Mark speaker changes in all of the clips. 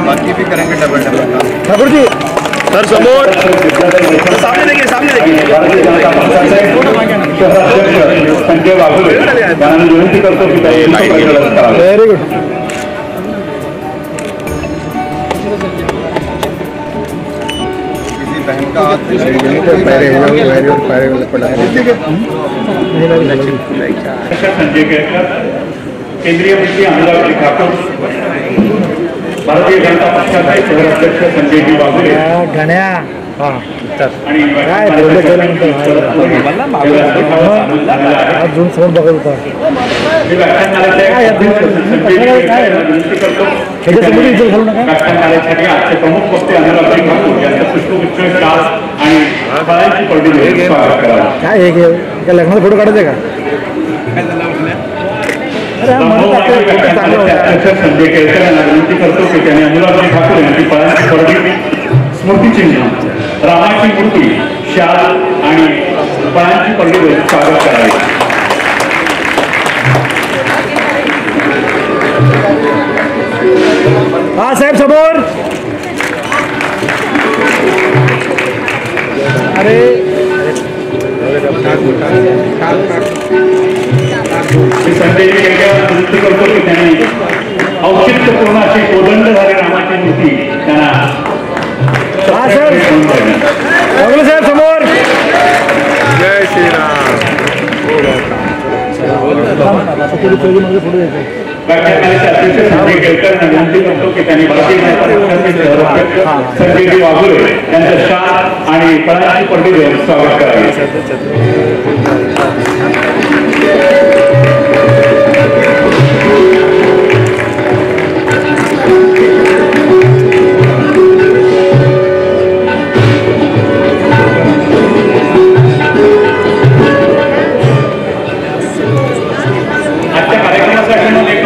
Speaker 1: बाकी भी करेंगे डबल डबल काम।
Speaker 2: ठाकुर जी
Speaker 1: सर समोर सामने देखिए, सामने देखिए।
Speaker 3: संजय वाघुले यांना विनंती करतो की
Speaker 2: वेरी गुड।
Speaker 1: किसी बहन का हाथ
Speaker 3: संजय केळकर, केंद्रीय मंत्री अनुराग ठाकूर, भारतीय जनता पक्षाचे शहराध्यक्ष संजयजी वाघुले
Speaker 2: गण्या
Speaker 3: आणि
Speaker 2: काय अजून फोन बघत होता
Speaker 3: व्याख्यानमालेसाठी आजचे प्रमुख वक्ते अनुराग ठाकूर यांचं पुष्पगुच्छ शाल आणि फळांची पडली देऊन स्वागत करावं।
Speaker 2: काय हे लग्नाचा फोटो काढायचे का?
Speaker 3: अध्यक्ष संजय केळकर यांना विनंती करतो की त्यांनी अनुराग ठाकूर यांची फळांची पडली स्मृतिचिन्ह, रामाची मूर्ती, शाल आणि फळांची पडली देऊन स्वागत करावे।
Speaker 2: हा साहेब समोर। अरे
Speaker 3: संजय केळकर विनंती करतो की त्यांनी औचित्यपूर्ण अशी कोदंडधारी रामाची मूर्ती त्यांना
Speaker 2: हा सर बघलं साहेब समोर।
Speaker 1: जय श्रीराम।
Speaker 3: व्याख्यानमालेचे अध्यक्ष संजय केळकर यांना विनंती करतो की त्यांनी भारतीय जनता पक्षाचे शहराध्यक्ष संजयजी वाघुले यांचं शाल आणि फळांची पडली देऊन स्वागत करावे।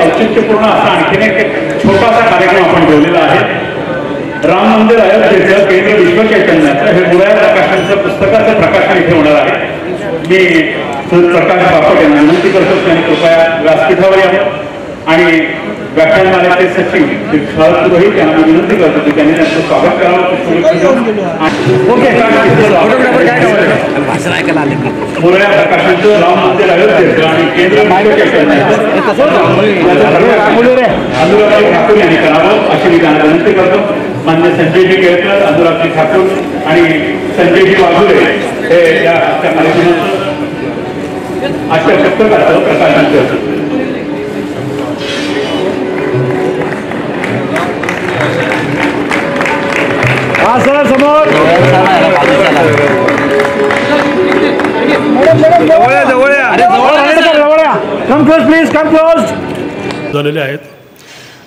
Speaker 3: औचित्यपूर्ण असा आणखीन एक छोटासा कार्यक्रम आपण ठेवलेला आहे। राम मंदिर अयोध्येचं केंद्र विश्वचैतन्याचं हे मुळ्या प्रकाशनचं पुस्तकाचं प्रकाशन इथे होणार आहे। मी प्रकाश बापट यांना विनंती करतो त्यांनी कृपया व्यासपीठावर यावं आणि व्याख्यानमालेचे सचिव शरद पुरोहित यांना मी विनंती करतो की त्यांनी त्यांचं स्वागत करावं। मुळ्या प्रकाशनचं राम मंदिर अयोध्येचं आणि केंद्र अनुराग ठाकूर यांनी करावं अशी मी त्यांना विनंती करतो। मान्य संजयजी केळकर, अनुराग ठाकूर आणि संजयजी वाघुले हे या कार्यक्रमाचं अशा पुस्तकाचं प्रकाशन करतात।
Speaker 2: हा सर समोर। Come close please, come close
Speaker 4: झालेले आहेत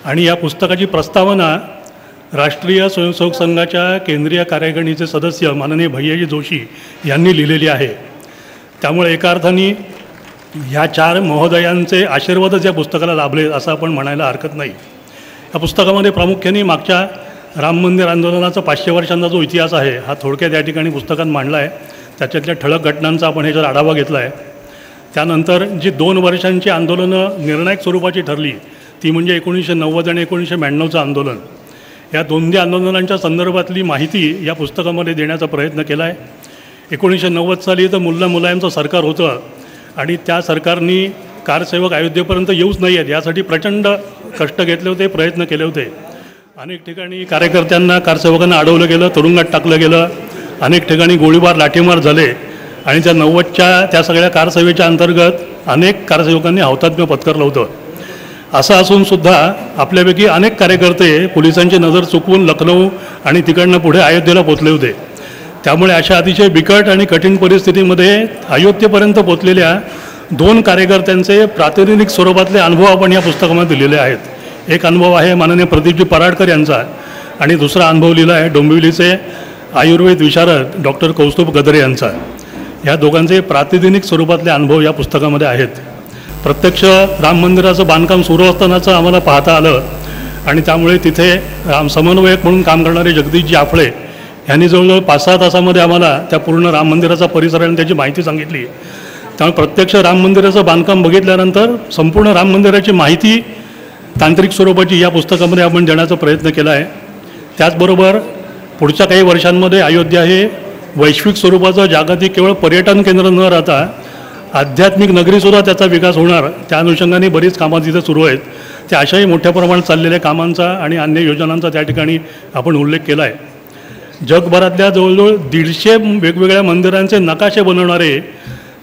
Speaker 4: आणि या पुस्तकाची प्रस्तावना राष्ट्रीय स्वयंसेवक संघाच्या केंद्रीय कार्यकारिणीचे सदस्य माननीय भैयाजी जोशी यांनी लिहिलेली आहे। त्यामुळे एका अर्थाने ह्या 4 महोदयांचे आशीर्वादच या पुस्तकाला लाभले असं आपण म्हणायला हरकत नाही। या पुस्तकामध्ये प्रामुख्याने मागच्या राम मंदिर आंदोलनाचा 500 वर्षांचा जो इतिहास आहे हा थोडक्यात या ठिकाणी पुस्तकात मांडला आहे। त्याच्यातल्या ठळक घटनांचा आपण ह्याच्यात आढावा घेतला आहे। त्यानंतर जी 2 वर्षांची आंदोलनं निर्णायक स्वरूपाची ठरली ती म्हणजे 1990 आणि 1992चं आंदोलन। या दोन्ही आंदोलनांच्या संदर्भातली माहिती या पुस्तकामध्ये देण्याचा प्रयत्न केला आहे। 1990 साली तर मुल्ला मुलायमचं सरकार होतं आणि त्या सरकारने कारसेवक अयोध्येपर्यंत येऊच नाही आहेत यासाठी प्रचंड कष्ट घेतले होते, प्रयत्न केले होते। अनेक ठिकाणी कार्यकर्त्यांना, कारसेवकांना अडवलं गेलं, तुरुंगात टाकलं गेलं, अनेक ठिकाणी गोळीबार लाठीमार झाले आणि त्या 90च्या त्या सगळ्या कारसेवेच्या अंतर्गत अनेक कारसेवकांनी हौतात्म्य पत्करलं होतं। असं असूनसुद्धा आपल्यापैकी अनेक कार्यकर्ते पोलिसांची नजर चुकवून लखनौ आणि तिकडनं पुढे अयोध्येला पोचले होते। त्यामुळे अशा अतिशय बिकट आणि कठीण परिस्थितीमध्ये अयोध्येपर्यंत पोचलेल्या 2 कार्यकर्त्यांचे प्रातिनिधिक स्वरूपातले अनुभव आपण या पुस्तकामध्ये दिलेले आहेत। एक अनुभव आहे माननीय प्रदीपजी पराडकर यांचा आणि दुसरा अनुभव लिहिला आहे डोंबिवलीचे आयुर्वेद विशारद डॉक्टर कौस्तुभ गदरे यांचा। या दोघांचे प्रातिनिधिक स्वरूपातले अनुभव या पुस्तकामध्ये आहेत। प्रत्यक्ष राम मंदिराचं बांधकाम सुरू असतानाचं आम्हाला पाहता आलं आणि त्यामुळे तिथे समन्वयक म्हणून काम करणारे जगदीशजी आफळे यांनी जवळजवळ 5-6 तासामध्ये आम्हाला त्या पूर्ण राम मंदिराचा परिसर आणि त्याची माहिती सांगितली। त्यामुळे प्रत्यक्ष राम मंदिराचं बांधकाम बघितल्यानंतर संपूर्ण राम मंदिराची माहिती तांत्रिक स्वरूपाची या पुस्तकामध्ये आपण देण्याचा प्रयत्न केला आहे. त्याचबरोबर पुढच्या काही वर्षांमध्ये अयोध्या हे वैश्विक स्वरूपाचं जागतिक केवळ पर्यटन केंद्र न राहता आध्यात्मिक नगरीसुद्धा त्याचा विकास होणार, त्या अनुषंगाने बरीच कामं तिथे सुरू आहेत. त्या अशाही मोठ्या प्रमाणात चाललेल्या कामांचा आणि अन्य योजनांचा त्या ठिकाणी आपण उल्लेख केला आहे. जगभरातल्या जवळजवळ 150 वेगवेगळ्या मंदिरांचे नकाशे बनवणारे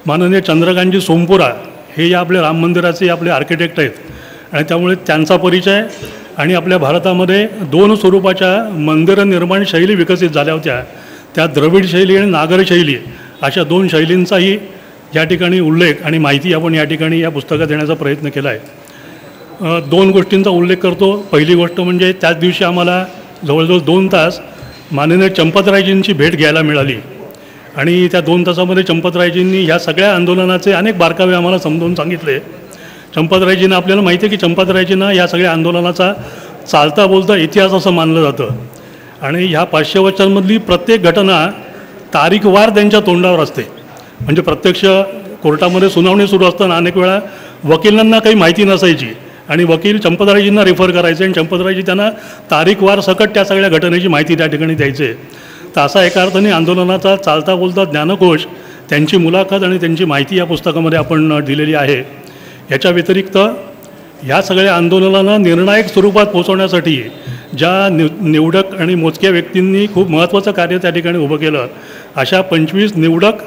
Speaker 4: माननीय चंद्रकांतजी सोमपुरा हे या आपल्या राम मंदिराचे आपले आर्किटेक्ट आहेत. आणि त्यामुळे त्यांचा परिचय आणि आपल्या भारतामध्ये 2 स्वरूपाच्या मंदिर निर्माण शैली विकसित झाल्या होत्या, त्या द्रविड शैली आणि नागर शैली अशा 2 शैलींचाही या ठिकाणी उल्लेख आणि माहिती आपण या ठिकाणी या पुस्तकात देण्याचा प्रयत्न केला आहे. 2 गोष्टींचा उल्लेख करतो. पहिली गोष्ट म्हणजे त्याच दिवशी आम्हाला जवळजवळ 2 तास माननीय चंपतरायजींची भेट घ्यायला मिळाली आणि त्या 2 तासामध्ये चंपतरायजींनी ह्या सगळ्या आंदोलनाचे अनेक बारकावे आम्हाला समजावून सांगितले. चंपतरायजींना आपल्याला माहिती आहे की चंपतरायजींना या सगळ्या आंदोलनाचा चालता बोलता इतिहास असं मानलं जातं आणि ह्या 500 वर्षांमधली प्रत्येक घटना तारीखवार त्यांच्या तोंडावर असते. म्हणजे प्रत्यक्ष कोर्टामध्ये सुनावणी सुरू असताना अनेक वेळा वकिलांना काही माहिती नसायची आणि वकील चंपतरायजींना रेफर करायचे आणि चंपतरायजी त्यांना तारीखवार सकट त्या सगळ्या घटनेची माहिती त्या ठिकाणी द्यायचे. तर असा एका अर्थाने आंदोलनाचा चालता बोलता ज्ञानकोश, त्यांची मुलाखत आणि त्यांची माहिती या पुस्तकामध्ये आपण दिलेली आहे. याच्या व्यतिरिक्त ह्या सगळ्या आंदोलनाला निर्णायक स्वरूपात पोहोचवण्यासाठी ज्या निवडक आणि मोजक्या व्यक्तींनी खूप महत्त्वाचं कार्य त्या ठिकाणी उभं केलं, अशा 25 निवडक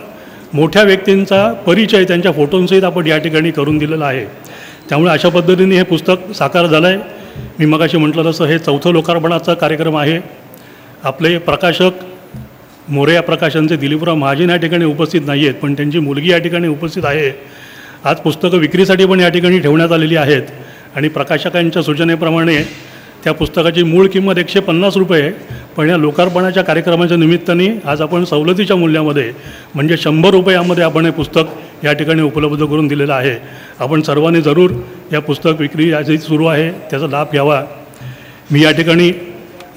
Speaker 4: मोठ्या व्यक्तींचा परिचय त्यांच्या फोटोंसहित आपण या ठिकाणी करून दिलेला आहे. त्यामुळे अशा पद्धतीने हे पुस्तक साकार झालं आहे. मी मगाशी म्हटलं तसं हे 4थं लोकार्पणाचा कार्यक्रम आहे. आपले प्रकाशक मोरया प्रकाशनचे दिलीपराव महाजन या ठिकाणी उपस्थित नाही आहेत, पण त्यांची मुलगी या ठिकाणी उपस्थित आहे. आज पुस्तकं विक्रीसाठी पण या ठिकाणी ठेवण्यात आलेली आहेत आणि प्रकाशकांच्या सूचनेप्रमाणे त्या पुस्तकाची मूळ किंमत 150 रुपये, पण या लोकार्पणाच्या कार्यक्रमाच्या निमित्ताने आज आपण सवलतीच्या मूल्यामध्ये म्हणजे 100 रुपयामध्ये आपण हे पुस्तक या ठिकाणी उपलब्ध करून दिलेलं आहे. आपण सर्वांनी जरूर या पुस्तक विक्री आजही सुरू आहे त्याचा लाभ घ्यावा. मी या ठिकाणी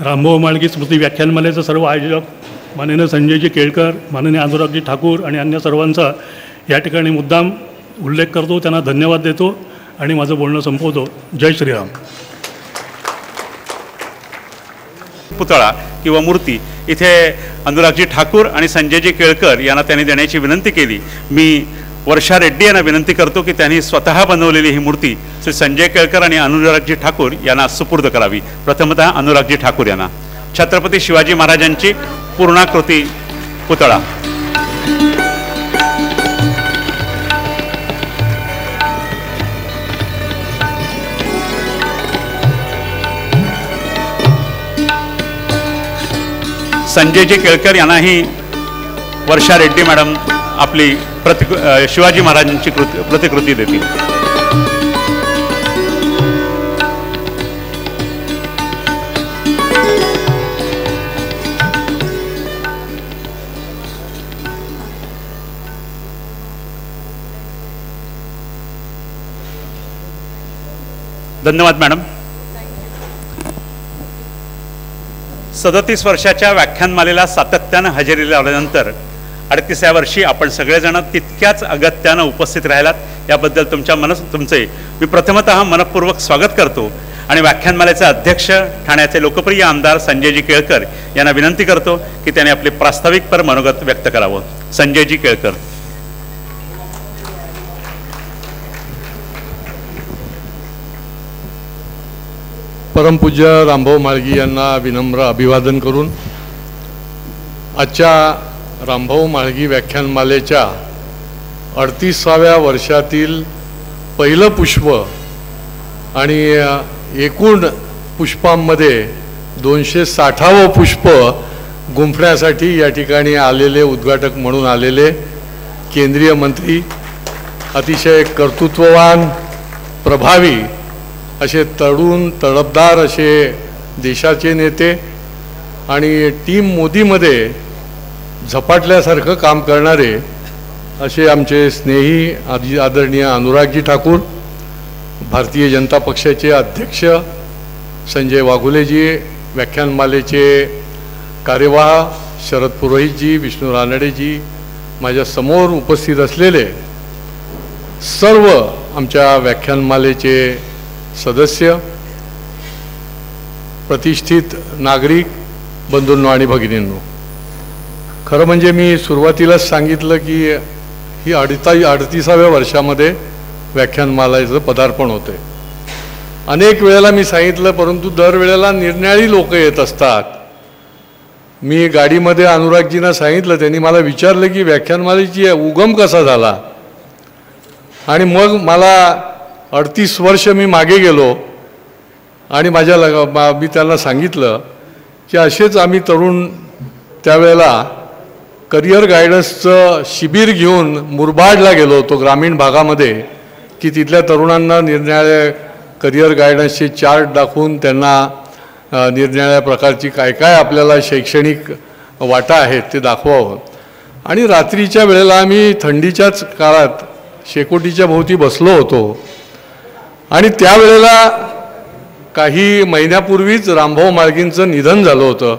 Speaker 4: रामभाऊ म्हाळगी स्मृती व्याख्यानमालेचे सर्व आयोजक माननीय संजयजी केळकर, माननीय अनुरागजी ठाकूर आणि अन्य सर्वांचा या ठिकाणी मुद्दाम उल्लेख करतो, त्यांना धन्यवाद देतो आणि माझं बोलणं संपवतो. जय श्रीराम.
Speaker 3: पुतळा किंवा मूर्ती इथे अनुरागजी ठाकूर आणि संजयजी केळकर यांना त्यांनी देण्याची विनंती केली. मी वर्षा रेड्डी यांना विनंती करतो की त्यांनी स्वतः बनवलेली ही मूर्ती श्री संजय केळकर आणि अनुरागजी ठाकूर यांना सुपूर्द करावी. प्रथमतः अनुरागजी ठाकूर यांना छत्रपती शिवाजी महाराजांची पूर्णाकृती पुतळा. संजयजी केळकर यांनाही वर्षा रेड्डी मॅडम आपली शिवाजी महाराजांची प्रतिकृती देतील. धन्यवाद मॅडम. 37 वर्षाच्या व्याख्यानमालेला सातत्यानं हजेरी लावल्यानंतर 38व्या वर्षी आपण सगळेजण तितक्याच अगत्यानं उपस्थित राहिलात, याबद्दल तुमचे मी प्रथमतः मनपूर्वक स्वागत करतो आणि व्याख्यानमालेचे अध्यक्ष ठाण्याचे लोकप्रिय आमदार संजयजी केळकर यांना विनंती करतो की त्यांनी आपले प्रास्ताविकपर मनोगत व्यक्त करावं. संजयजी केळकर.
Speaker 5: परमपूज्य रामभाऊ म्हाळगी यांना विनम्र अभिवादन करून आजच्या रामभाऊ म्हाळगी व्याख्यानमालेच्या 38व्या वर्षातील पहिलं पुष्प आणि एकूण पुष्पांमध्ये 260वं पुष्प गुंफण्यासाठी या ठिकाणी आलेले उद्घाटक म्हणून आलेले केंद्रीय मंत्री, अतिशय कर्तृत्ववान, प्रभावी असे तरुण तडफदार असे देशाचे नेते आणि टीम मोदीमध्ये झपाटल्यासारखं काम करणारे असे आमचे स्नेही आदरणीय अनुरागजी ठाकूर, भारतीय जनता पक्षाचे अध्यक्ष संजय वाघुलेजी, व्याख्यानमालेचे कार्यवाह शरद पुरोहितजी, विष्णू रानडेजी, माझ्या समोर उपस्थित असलेले सर्व आमच्या व्याख्यानमालेचे सदस्य, प्रतिष्ठित नागरिक बंधूंनो आणि भगिनींनो, खरं म्हणजे मी सुरुवातीलाच सांगितलं की ही 38व्या वर्षामध्ये व्याख्यानमालेचं पदार्पण होते. अनेक वेळेला मी सांगितलं, परंतु दरवेळेला निरनिराळी लोक येत असतात. मी गाडीमध्ये अनुरागजींना सांगितलं, त्यांनी मला विचारलं की व्याख्यानमालेची उगम कसा झाला. आणि मग मला 38 वर्ष मी मागे गेलो आणि मी त्यांना सांगितलं की असेच आम्ही तरुण त्यावेळेला करिअर गायडन्सचं शिबिर घेऊन मुरबाडला गेलो होतो ग्रामीण भागामध्ये, की तिथल्या तरुणांना निरनिराळ्या करिअर गायडन्सचे चार्ट दाखवून त्यांना निरनिराळ्या प्रकारची काय काय आपल्याला शैक्षणिक वाटा आहेत ते दाखवावं. आणि रात्रीच्या वेळेला आम्ही थंडीच्याच काळात शेकोटीच्या भोवती बसलो होतो आणि त्यावेळेला काही महिन्यापूर्वीच रामभाऊ म्हाळगींचं निधन झालं होतं.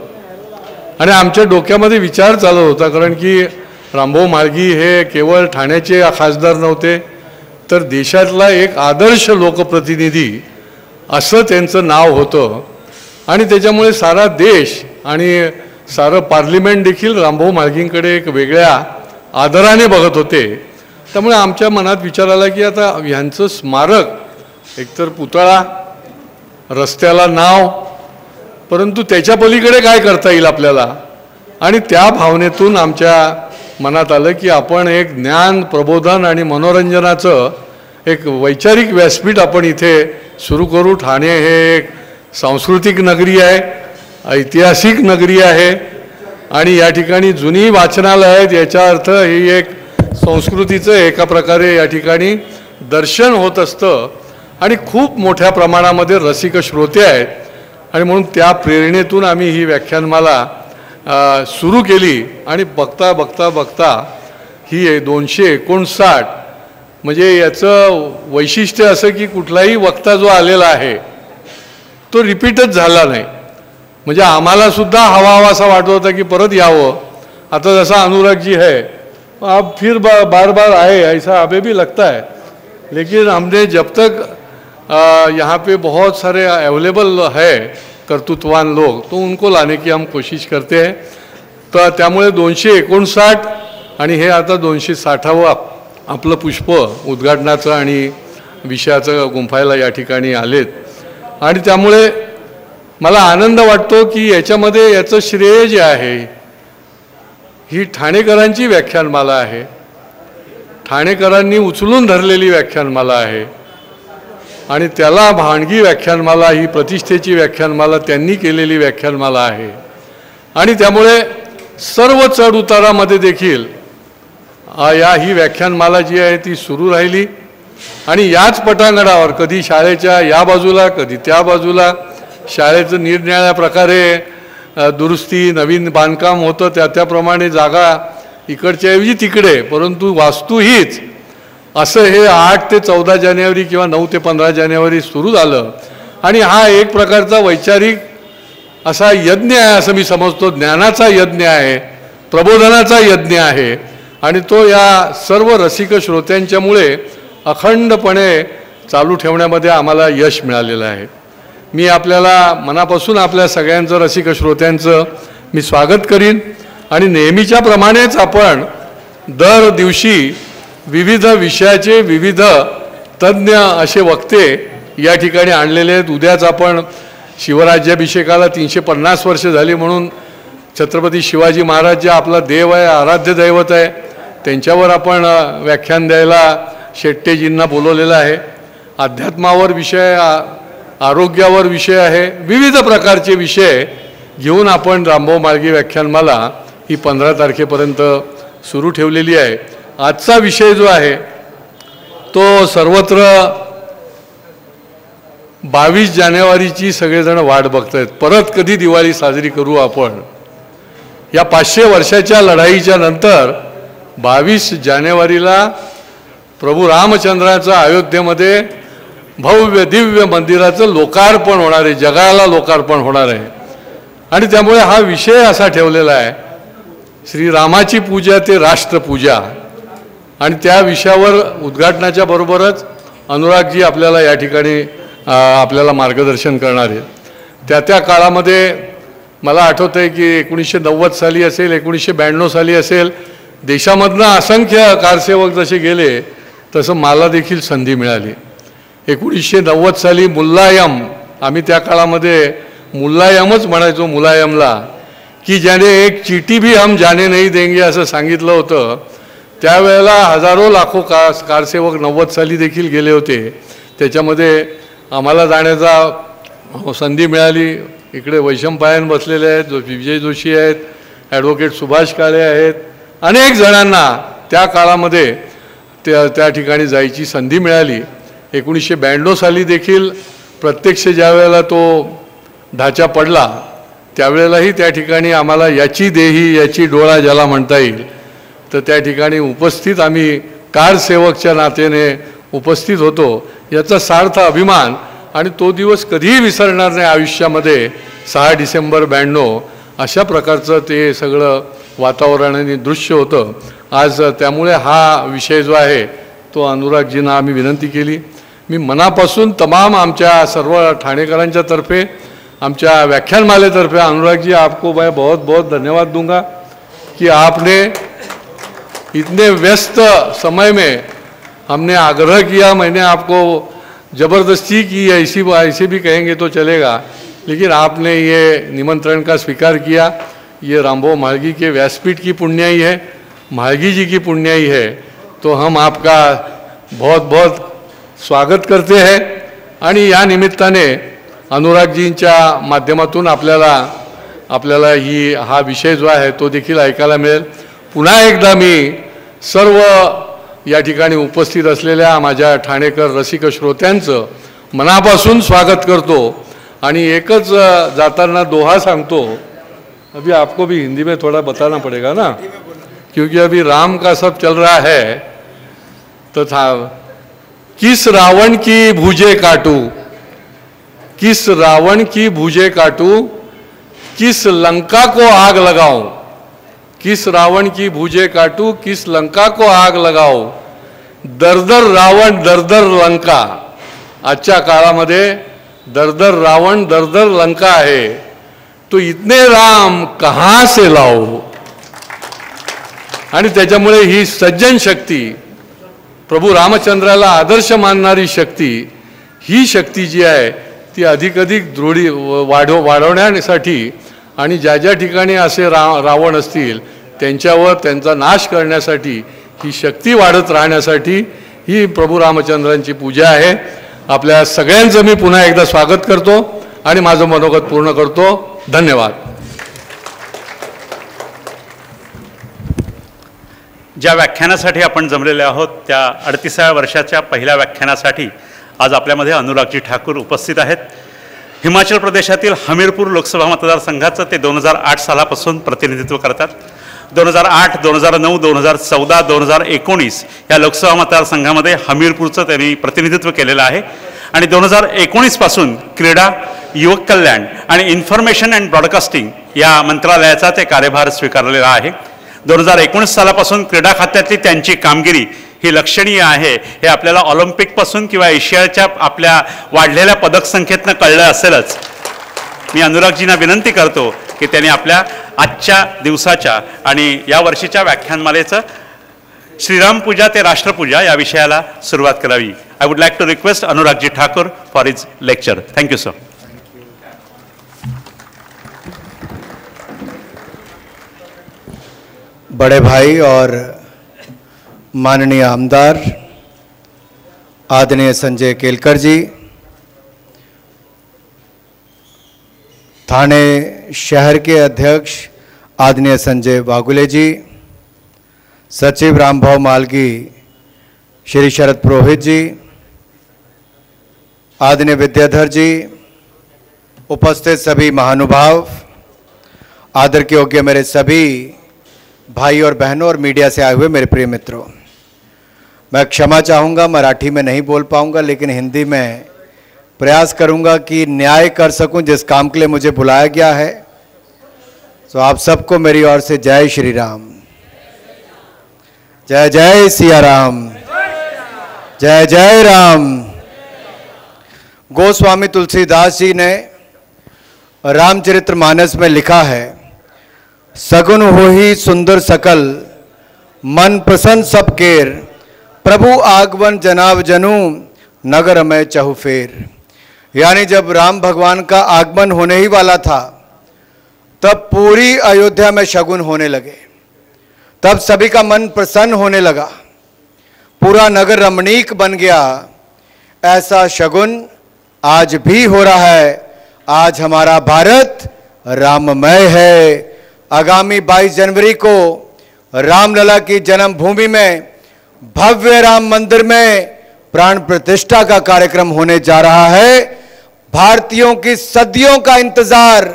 Speaker 5: आणि आमच्या डोक्यामध्ये विचार चालत होता, कारण की रामभाऊ म्हाळगी हे केवळ ठाण्याचे खासदार नव्हते, तर देशातला एक आदर्श लोकप्रतिनिधी असं त्यांचं नाव होतं. आणि त्याच्यामुळे सारा देश आणि सारं पार्लिमेंट देखील रामभाऊ म्हाळगींकडे एक वेगळ्या आदराने बघत होते. त्यामुळे आमच्या मनात विचार आला की आता ह्यांचं स्मारक, एकतर पुतळा, रस्त्याला नाव, परंतु त्याच्या पलीकडे काय करता येईल आपल्याला. आणि त्या भावनेतून आमच्या मनात आलं की आपण एक ज्ञान, प्रबोधन आणि मनोरंजनाचं एक वैचारिक व्यासपीठ आपण इथे सुरू करू. ठाणे हे एक सांस्कृतिक नगरी आहे, ऐतिहासिक नगरी आहे आणि या ठिकाणी जुनी वाचनालय आहेत. याचा अर्थ ही एक संस्कृतीचं एका प्रकारे या ठिकाणी दर्शन होत असतं आणि खूप मोठ्या प्रमाणामध्ये रसिक श्रोते आहेत. आणि म्हणून त्या प्रेरणेतून आम्ही ही व्याख्यानमाला सुरू केली. आणि बघता बघता बघता ही 259, म्हणजे याचं वैशिष्ट्य असं की कुठलाही वक्ता जो आलेला आहे तो रिपीटच झाला नाही. म्हणजे आम्हालासुद्धा हवा असा वाटत होता की परत यावं. आता जसा अनुरागजी है, आप फिर बार बार आए ऐसा हमें भी लगता है, लेकिन हमने जब तक यहाँ पे बहुत सारे अवेलेबल है कर्तृत्ववान लोग, तो उनको लाने की हम कोशिश करते हैं. तर त्यामुळे 259 आणि हे आता 260वं आपलं पुष्प उद्घाटनाचं आणि विषयाचं गुंफायला या ठिकाणी आलेत. आणि त्यामुळे मला आनंद वाटतो की याच्यामध्ये याचं श्रेय जे आहे, ही ठाणेकरांची व्याख्यानमाला आहे, ठाणेकरांनी उचलून धरलेली व्याख्यानमाला आहे. आणि त्याला भाणगी व्याख्यानमाला, ही प्रतिष्ठेची व्याख्यानमाला, त्यांनी केलेली व्याख्यानमाला आहे. आणि त्यामुळे सर्व चढ उतारामध्ये देखील ही व्याख्यानमाला जी आहे ती सुरू राहिली. आणि याच पटांगणावर कधी शाळेच्या या बाजूला, कधी त्या बाजूला शाळेचं निरनिराळ्या प्रकारे दुरुस्ती, नवीन बांधकाम होतं, त्याप्रमाणे जागा इकडच्या ऐवजी तिकडे, परंतु वास्तू हीच. असं हे 8 ते 14 जानेवारी किंवा 9 ते 15 जानेवारी सुरू झालं. आणि हा एक प्रकारचा वैचारिक असा यज्ञ आहे असं मी समजतो. ज्ञानाचा यज्ञ आहे, प्रबोधनाचा यज्ञ आहे. आणि तो या सर्व रसिक श्रोत्यांच्यामुळे अखंडपणे चालू ठेवण्यामध्ये आम्हाला यश मिळालेलं आहे. मी आपल्याला मनापासून आपल्या सगळ्यांचं, रसिक श्रोत्यांचं मी स्वागत करीन. आणि नेहमीच्या प्रमाणेच आपण दर दिवशी विविध विषयाचे विविध तज्ज्ञ असे वक्ते या ठिकाणी आणलेले आहेत. उद्याच आपण शिवराज्याभिषेकाला 350 वर्ष झाली म्हणून छत्रपती शिवाजी महाराज जे आपला देव आहे, आराध्य दैवत आहे, त्यांच्यावर आपण व्याख्यान द्यायला शेट्टेजींना बोलवलेलं आहे. अध्यात्मावर विषय, आरोग्यावर विषय आहे, विविध प्रकारचे विषय घेऊन आपण रामभाऊ म्हाळगी व्याख्यानमाला ही 15 तारखेपर्यंत सुरू ठेवलेली आहे. आजचा विषय जो आहे तो सर्वत्र 22 जानेवारीची सगळेजण वाट बघत आहेत. परत कधी दिवाळी साजरी करू आपण. या 500 वर्षाच्या लढाईच्या नंतर 22 जानेवारीला प्रभू रामचंद्राचं अयोध्येमध्ये भव्य दिव्य मंदिराचं लोकार्पण होणार आहे, जगाला लोकार्पण होणार आहे. आणि त्यामुळे हा विषय असा ठेवलेला आहे, श्रीरामाची पूजा ते राष्ट्रपूजा. आणि त्या विषयावर उद्घाटनाच्या बरोबरच अनुरागजी आपल्याला या ठिकाणी आपल्याला मार्गदर्शन करणार आहेत. त्या काळामध्ये मला आठवतं आहे की 1990 साली असेल, 1992 साली असेल, देशामधनं असंख्य कारसेवक जसे गेले तसं मला देखील संधी मिळाली. 1990 साली मुल्लायम, आम्ही त्या काळामध्ये मुल्लायमच म्हणायचो मुलायमला, की ज्याने एक चिठी भी हम जाने नहीं देंगे असं सांगितलं होतं. त्यावेळेला हजारो लाखो कारसेवक 90 साली देखील गेले होते. त्याच्यामध्ये आम्हाला जाण्याचा संधी मिळाली. इकडे वैशंपायन बसलेले आहेत, विजय जोशी आहेत, ॲडव्होकेट सुभाष काळे आहेत, अनेक जणांना त्या काळामध्ये त्या ठिकाणी जायची संधी मिळाली. 1992 साली देखील प्रत्यक्ष ज्या वेळेला तो ढाचा पडला त्यावेळेलाही त्या ठिकाणी आम्हाला याची देही याची डोळा ज्याला म्हणता येईल, तर त्या ठिकाणी उपस्थित आम्ही कारसेवकच्या नात्याने उपस्थित होतो. याचा सार्थ अभिमान आणि तो दिवस कधीही विसरणार नाही आयुष्यामध्ये. 6 डिसेंबर 92 अशा प्रकारचं ते सगळं वातावरण आणि दृश्य होतं. आज त्यामुळे हा विषय जो आहे तो अनुरागजींना आम्ही विनंती केली. मी मनापासून तमाम आमच्या सर्व ठाणेकरांच्या तर्फे, आमच्या व्याख्यानमालेतर्फे अनुराग जी आपको मैं बहुत बहुत धन्यवाद दूंगा कि आपने इतने व्यस्त समय में हमने आग्रह किया, मैंने आपको ज़बरदस्ती की, ऐसे भी कहेंगे तो चलेगा, लेकिन आपने ये निमंत्रण का स्वीकार किया. ये रामभाऊ म्हाळगी के व्यासपीठ की पुण्याई है, म्हाळगी जी की पुण्याई है. तो हम आपका बहुत बहुत स्वागत करते हैं. आणि या निमित्ताने अनुरागजींच्या माध्यमातून आपल्याला हा विषय जो आहे तो देखील ऐकायला मिळेल. पुन्हा एकदा मी सर्व या ठिकाणी उपस्थित असलेल्या माझ्या ठाणेकर रसिक श्रोत्यांचं मनापासून स्वागत करतो. आणि एकच जाताना दोहा सांगतो. अभी आपको भी हिंदी में थोड़ा बताना पड़ेगा ना, क्योंकि अभी राम का सब चल रहा है. तो था, किस रावण की भुजे काटू, किस रावण की भुजे काटू, किस लंका को आग लगाऊं, किस रावण की भुजे काटू, किस लंका को आग लगाओ, दरदर रावण दरदर लंका. आजच्या काळामध्ये दरदर रावण दरदर लंका आहे. तो इतने राम कहाँ से लाओ. आणि त्याच्यामुळे ही सज्जन शक्ती, प्रभू रामचंद्राला आदर्श मानणारी शक्ती, ही शक्ती जी आहे ती अधिक वाढवण्यासाठी आणि ज्या ज्या ठिकाणी असे रावण असतील त्यांच्यावर त्यांचा नाश करण्यासाठी, ही शक्ती वाढत राहण्यासाठी ही प्रभू रामचंद्रांची पूजा आहे. आपल्या सगळ्यांचं मी पुन्हा एकदा स्वागत करतो आणि माझं मनोगत पूर्ण करतो. धन्यवाद.
Speaker 3: ज्या व्याख्यानासाठी आपण जमलेले आहोत त्या 38व्या वर्षाच्या पहिल्या व्याख्यानासाठी आज आपल्यामध्ये अनुरागजी ठाकूर उपस्थित आहेत. हिमाचल प्रदेशातील हमीरपूर लोकसभा मतदारसंघाचं ते 2008 सालापासून प्रतिनिधित्व करतात. 2008, 2009, 2014, 2019 या लोकसभा मतदारसंघामध्ये हमीरपूरचं त्यांनी प्रतिनिधित्व केलेलं आहे. आणि 2019 पासून क्रीडा, युवक कल्याण आणि इन्फॉर्मेशन अँड ब्रॉडकास्टिंग या मंत्रालयाचा ते कार्यभार स्वीकारलेला आहे. 2019 सालापासून क्रीडा खात्यातली त्यांची कामगिरी ही लक्षणीय आहे. हे आपल्याला ऑलिम्पिकपासून किंवा एशियाच्या आपल्या वाढलेल्या पदक संख्येतनं कळलं असेलच. मी अनुरागजींना विनंती करतो की त्यांनी आपल्या आजच्या दिवसाच्या आणि या वर्षीच्या व्याख्यानमालेचं श्रीराम पूजा ते राष्ट्रपूजा या विषयाला सुरुवात करावी. I would like to request Anuragji Thakur for his lecture. Thank you sir.
Speaker 6: बड़े भाई और माननीय आमदार आदरणीय संजय केलकर जी, थाने शहर के अध्यक्ष आदरणीय संजय बागुले जी, सचिव रामभाऊ म्हाळगी श्री शरद पुरोहित जी, आदरणीय विद्याधर जी, उपस्थित सभी महानुभाव, आदर के योग्य मेरे सभी भाई और बहनों और मीडिया से आए हुए मेरे प्रिय मित्रों, मैं क्षमा चाहूँगा, मराठी में नहीं बोल पाऊँगा, लेकिन हिंदी में प्रयास करूँगा कि न्याय कर सकूँ जिस काम के लिए मुझे बुलाया गया है. तो आप सबको मेरी ओर से जय श्री राम, जय जय सिया राम, जय जय राम. गोस्वामी तुलसीदास जी ने रामचरितमानस में लिखा है, सगुन होहि सुंदर सकल, मन प्रसन्न सब केर, प्रभु आगमन जनाब जनू, नगर में चहुफेर। यानी जब राम भगवान का आगमन होने ही वाला था, तब पूरी अयोध्या में शगुन होने लगे, तब सभी का मन प्रसन्न होने लगा, पूरा नगर रमणीक बन गया। ऐसा शगुन आज भी हो रहा है। आज हमारा भारत राममय है। आगामी 22 जनवरी को रामलला की जन्मभूमि में भव्य राम मंदिर में प्राण प्रतिष्ठा का कार्यक्रम होने जा रहा है। भारतीयों की सदियों का इंतजार,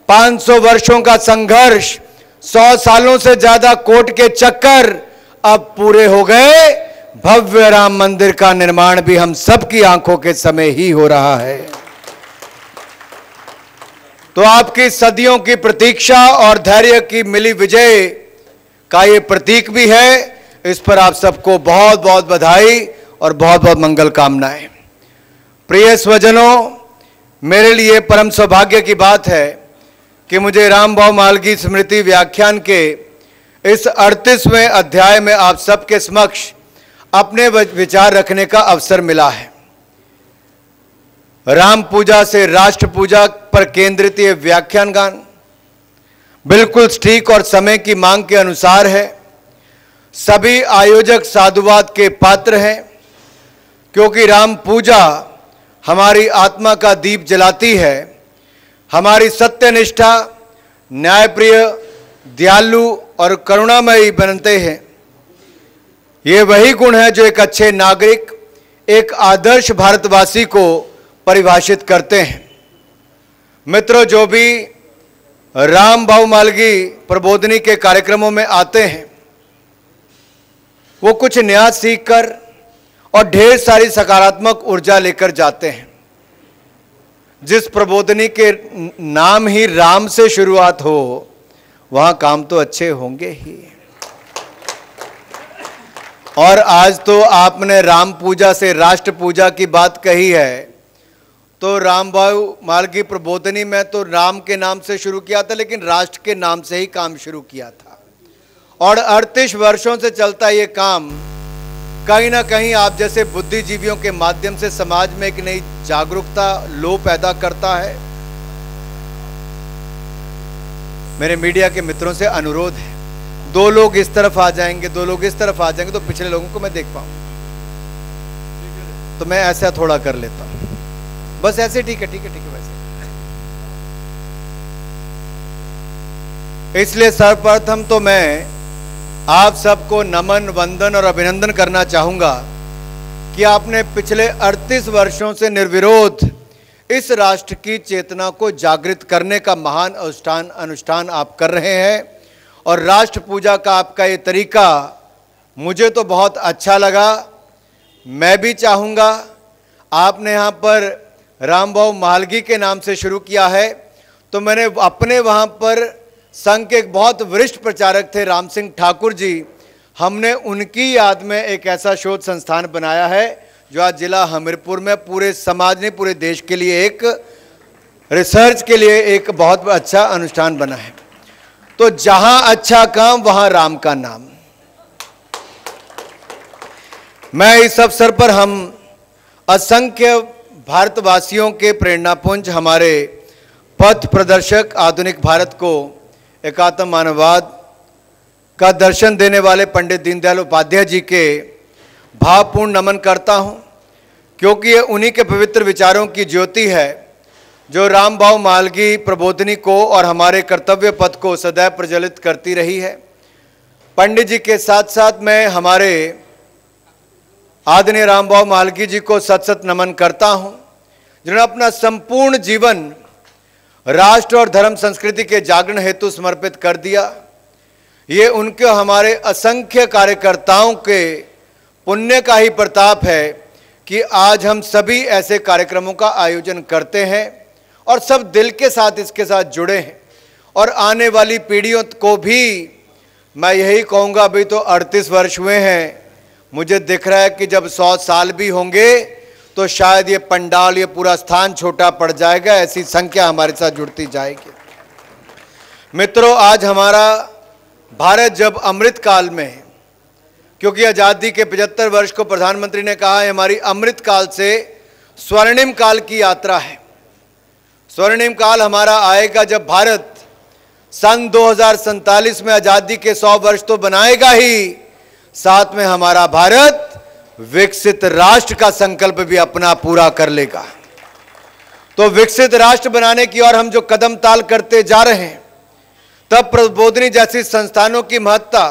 Speaker 6: 500 वर्षों का संघर्ष, 100 सालों से ज्यादा कोर्ट के चक्कर अब पूरे हो गए। भव्य राम मंदिर का निर्माण भी हम सबकी आंखों के समय ही हो रहा है। तो आपकी सदियों की प्रतीक्षा और धैर्य की मिली विजय का ये प्रतीक भी है। इस पर आप सबको बहुत बहुत बधाई और बहुत बहुत मंगल कामनाएं। प्रिय स्वजनों, मेरे लिए परम सौभाग्य की बात है कि मुझे रामभाऊ मालगी स्मृति व्याख्यान के इस 38वें अध्याय में आप सबके समक्ष अपने विचार रखने का अवसर मिला है। राम पूजा से राष्ट्र पूजा पर केंद्रित ये व्याख्यान गान बिल्कुल ठीक और समय की मांग के अनुसार है। सभी आयोजक साधुवाद के पात्र हैं, क्योंकि राम पूजा हमारी आत्मा का दीप जलाती है। हमारी सत्यनिष्ठा, न्यायप्रिय, दयालु और करुणामयी बनते हैं। ये वही गुण है जो एक अच्छे नागरिक, एक आदर्श भारतवासी को परिभाषित करते हैं। मित्रों, जो भी रामभाऊ मालगी प्रबोधनी के कार्यक्रमों में आते हैं, वो कुछ नया सीखकर और ढेर सारी सकारात्मक ऊर्जा लेकर जाते हैं। जिस प्रबोधनी के नाम ही राम से शुरुआत हो, वहां काम तो अच्छे होंगे ही। और आज तो आपने राम पूजा से राष्ट्र पूजा की बात कही है, तो रामभाऊ मालगी प्रबोधनी में तो राम के नाम से शुरू किया था, लेकिन राष्ट्र के नाम से ही काम शुरू किया था। और 38 वर्षों से चलता ये काम कहीं ना कहीं आप जैसे बुद्धिजीवियों के माध्यम से समाज में एक नई जागरूकता लो पैदा करता है। मेरे मीडिया के मित्रों से अनुरोध है, 2 लोग इस तरफ आ जाएंगे, 2 लोग इस तरफ आ जाएंगे, तो पिछले लोगों को मैं देख पाऊं। तो मैं ऐसा थोड़ा कर लेता हूं, बस ऐसे। ठीक है वैसे। इसलिए सर्वप्रथम तो मैं आप सबको नमन, वंदन और अभिनंदन करना चाहूंगा कि आपने पिछले 38 वर्षों से निर्विरोध इस राष्ट्र की चेतना को जागृत करने का महान अनुष्ठान आप कर रहे हैं। और राष्ट्र पूजा का आपका ये तरीका मुझे तो बहुत अच्छा लगा। मैं भी चाहूँगा, आपने यहाँ पर रामभाऊ मालगी के नाम से शुरू किया है, तो मैंने अपने वहाँ पर संघ के एक बहुत वरिष्ठ प्रचारक थे राम सिंह ठाकुर जी, हमने उनकी याद में एक ऐसा शोध संस्थान बनाया है जो आज जिला हमीरपुर में पूरे समाज ने, पूरे देश के लिए एक रिसर्च के लिए एक बहुत अच्छा अनुष्ठान बना है। तो जहां अच्छा काम वहां राम का नाम। मैं इस अवसर पर हम असंख्य भारतवासियों के प्रेरणापुंज, हमारे पथ प्रदर्शक, आधुनिक भारत को एकात्म मानववाद का दर्शन देने वाले पंडित दीनदयाल उपाध्याय जी के भावपूर्ण नमन करता हूं, क्योंकि ये उन्हीं के पवित्र विचारों की ज्योति है जो रामभाऊ मालगी प्रबोधनी को और हमारे कर्तव्य पथ को सदैव प्रज्वलित करती रही है। पंडित जी के साथ साथ मैं हमारे आदरणीय रामभाऊ मालगी जी को सत सत नमन करता हूं, जिन्होंने अपना संपूर्ण जीवन राष्ट्र और धर्म संस्कृति के जागरण हेतु समर्पित कर दिया। ये उनके, हमारे असंख्य कार्यकर्ताओं के पुण्य का ही प्रताप है कि आज हम सभी ऐसे कार्यक्रमों का आयोजन करते हैं और सब दिल के साथ इसके साथ जुड़े हैं। और आने वाली पीढ़ियों को भी मैं यही कहूँगा, अभी तो 38 वर्ष हुए हैं, मुझे दिख रहा है कि जब 100 साल भी होंगे तो शायद ये पंडाल, ये पूरा स्थान छोटा पड़ जाएगा, ऐसी संख्या हमारे साथ जुड़ती जाएगी। मित्रों, आज हमारा भारत जब अमृत काल में है, क्योंकि आज़ादी के 75 वर्ष को प्रधानमंत्री ने कहा है हमारी अमृत काल से स्वर्णिम काल की यात्रा है। स्वर्णिम काल हमारा आएगा जब भारत सन 2047 में आज़ादी के 100 वर्ष तो बनाएगा ही, साथ में हमारा भारत विकसित राष्ट्र का संकल्प भी अपना पूरा कर लेगा। तो विकसित राष्ट्र बनाने की ओर हम जो कदम ताल करते जा रहे हैं, तब प्रबोधिनी जैसी संस्थानों की महत्ता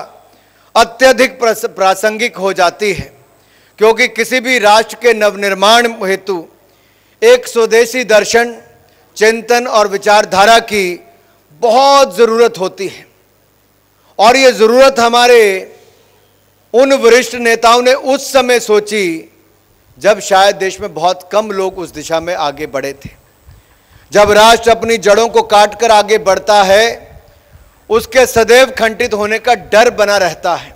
Speaker 6: अत्यधिक प्रासंगिक हो जाती है, क्योंकि किसी भी राष्ट्र के नवनिर्माण हेतु एक स्वदेशी दर्शन, चिंतन और विचारधारा की बहुत ज़रूरत होती है। और ये ज़रूरत हमारे उन वरिष्ठ नेताओं ने उस समय सोची जब शायद देश में बहुत कम लोग उस दिशा में आगे बढ़े थे। जब राष्ट्र अपनी जड़ों को काटकर आगे बढ़ता है, उसके सदैव खंडित होने का डर बना रहता है।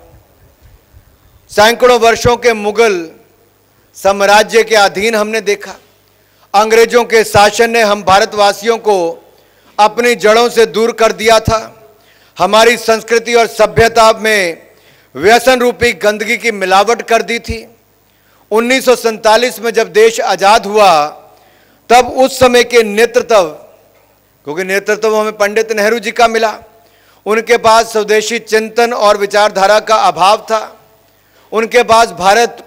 Speaker 6: सैकड़ों वर्षों के मुगल साम्राज्य के अधीन हमने देखा, अंग्रेजों के शासन ने हम भारतवासियों को अपनी जड़ों से दूर कर दिया था। हमारी संस्कृति और सभ्यता में व्यसन रूपी गंदगी की मिलावट कर दी थी। 1947 में जब देश आज़ाद हुआ, तब उस समय के नेतृत्व, क्योंकि नेतृत्व हमें पंडित नेहरू जी का मिला, उनके पास स्वदेशी चिंतन और विचारधारा का अभाव था। उनके पास भारत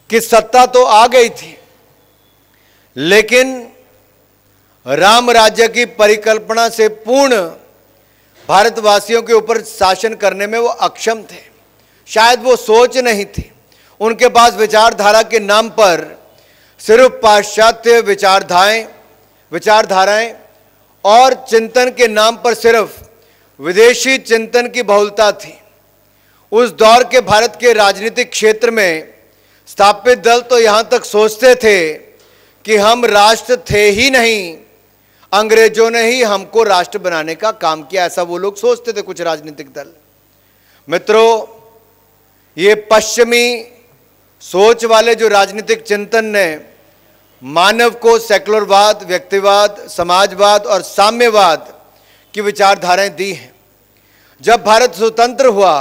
Speaker 6: की सत्ता तो आ गई थी, लेकिन राम राज्य की परिकल्पना से पूर्ण भारतवासियों के ऊपर शासन करने में वो अक्षम थे। शायद वो सोच नहीं थी। उनके पास विचारधारा के नाम पर सिर्फ पाश्चात्य विचारधाराएं और चिंतन के नाम पर सिर्फ विदेशी चिंतन की बहुलता थी। उस दौर के भारत के राजनीतिक क्षेत्र में स्थापित दल तो यहाँ तक सोचते थे कि हम राष्ट्र थे ही नहीं, अंग्रेजों ने ही हमको राष्ट्र बनाने का काम किया, ऐसा वो लोग सोचते थे कुछ राजनीतिक दल। मित्रों, ये पश्चिमी सोच वाले जो राजनीतिक चिंतन ने मानव को सेकुलरवाद, व्यक्तिवाद, समाजवाद और साम्यवाद की विचारधाराएं दी हैं। जब भारत स्वतंत्र हुआ,